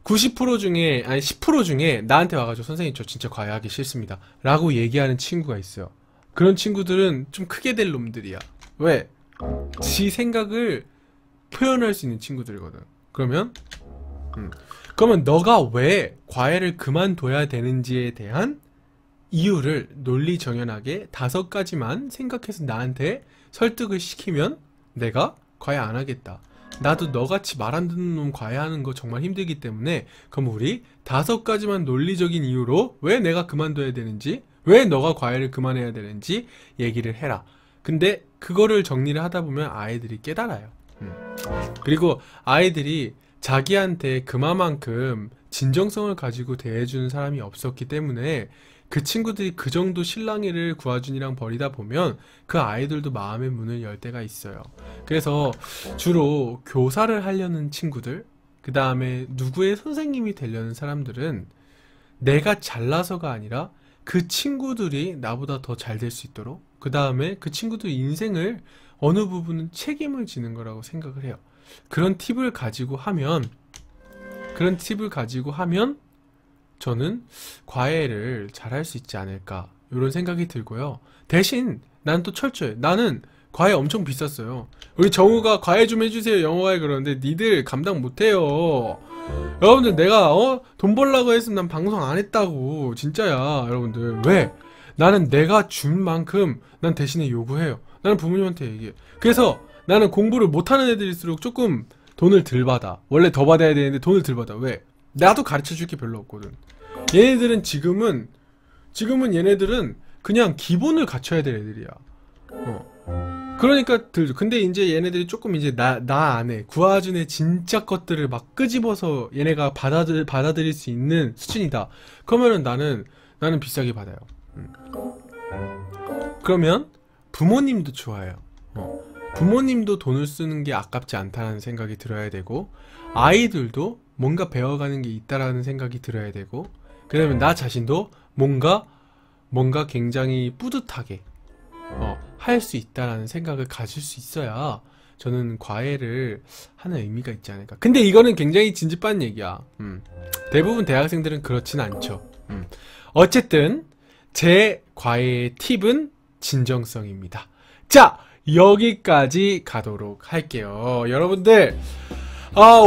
90% 중에 아니 10% 중에 나한테 와가지고 선생님 저 진짜 과외하기 싫습니다 라고 얘기하는 친구가 있어요. 그런 친구들은 좀 크게 될 놈들이야. 왜? 지 생각을 표현할 수 있는 친구들이거든. 그러면 너가 왜 과외를 그만둬야 되는지에 대한 이유를 논리정연하게 5가지만 생각해서 나한테 설득을 시키면 내가 과외 안 하겠다. 나도 너같이 말 안 듣는 놈 과외하는 거 정말 힘들기 때문에 그럼 우리 5가지만 논리적인 이유로 왜 내가 그만둬야 되는지, 왜 너가 과외를 그만해야 되는지 얘기를 해라. 근데 그거를 정리를 하다 보면 아이들이 깨달아요. 그리고 아이들이 자기한테 그만큼 진정성을 가지고 대해주는 사람이 없었기 때문에 그 친구들이 그 정도 실랑이를 구아준이랑 벌이다 보면 그 아이들도 마음의 문을 열 때가 있어요. 그래서 주로 교사를 하려는 친구들, 그 다음에 누구의 선생님이 되려는 사람들은 내가 잘나서가 아니라 그 친구들이 나보다 더 잘 될 수 있도록, 그 다음에 그 친구들 인생을 어느 부분은 책임을 지는 거라고 생각을 해요. 그런 팁을 가지고 하면 저는 과외를 잘할 수 있지 않을까 이런 생각이 들고요. 대신 난 또 철저해. 나는 과외 엄청 비쌌어요. 우리 정우가 과외 좀 해주세요 영어 과외 그러는데 니들 감당 못해요. 여러분들 내가 돈 벌라고 했으면 난 방송 안 했다고. 진짜야 여러분들. 왜? 나는 내가 준 만큼 난 대신에 요구해요. 나는 부모님한테 얘기해. 그래서 나는 공부를 못하는 애들일수록 조금 돈을 덜 받아. 원래 더 받아야 되는데 돈을 덜 받아. 왜? 나도 가르쳐줄 게 별로 없거든. 얘네들은 지금은 얘네들은 그냥 기본을 갖춰야 될 애들이야. 그러니까 근데 이제 얘네들이 조금 이제 나 안에 구아준의 진짜 것들을 막 끄집어서 얘네가 받아들일 수 있는 수준이다. 그러면은 나는 비싸게 받아요. 그러면 부모님도 좋아요. 부모님도 돈을 쓰는 게 아깝지 않다는 생각이 들어야 되고, 아이들도 뭔가 배워가는 게 있다라는 생각이 들어야 되고, 그 다음에 나 자신도 뭔가 굉장히 뿌듯하게 할 수 있다라는 생각을 가질 수 있어야 저는 과외를 하는 의미가 있지 않을까. 근데 이거는 굉장히 진지한 얘기야. 대부분 대학생들은 그렇진 않죠. 어쨌든 제 과외의 팁은 진정성입니다. 자, 여기까지 가도록 할게요. 여러분들,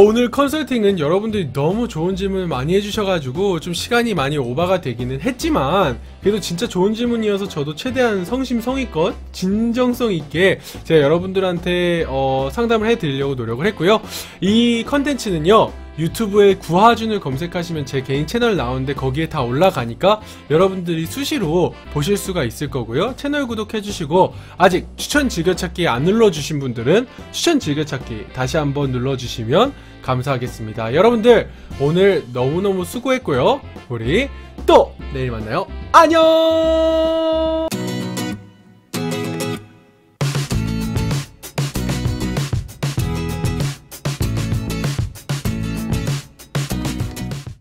오늘 컨설팅은 여러분들이 너무 좋은 질문을 많이 해주셔가지고 좀 시간이 많이 오바가 되기는 했지만, 그래도 진짜 좋은 질문이어서 저도 최대한 성심성의껏 진정성 있게 제가 여러분들한테 상담을 해드리려고 노력을 했고요. 이 컨텐츠는요, 유튜브에 구하준을 검색하시면 제 개인 채널 나오는데 거기에 다 올라가니까 여러분들이 수시로 보실 수가 있을 거고요. 채널 구독해주시고, 아직 추천 즐겨찾기 안 눌러주신 분들은 추천 즐겨찾기 다시 한번 눌러주시면 감사하겠습니다. 여러분들 오늘 너무너무 수고했고요. 우리 또 내일 만나요. 안녕.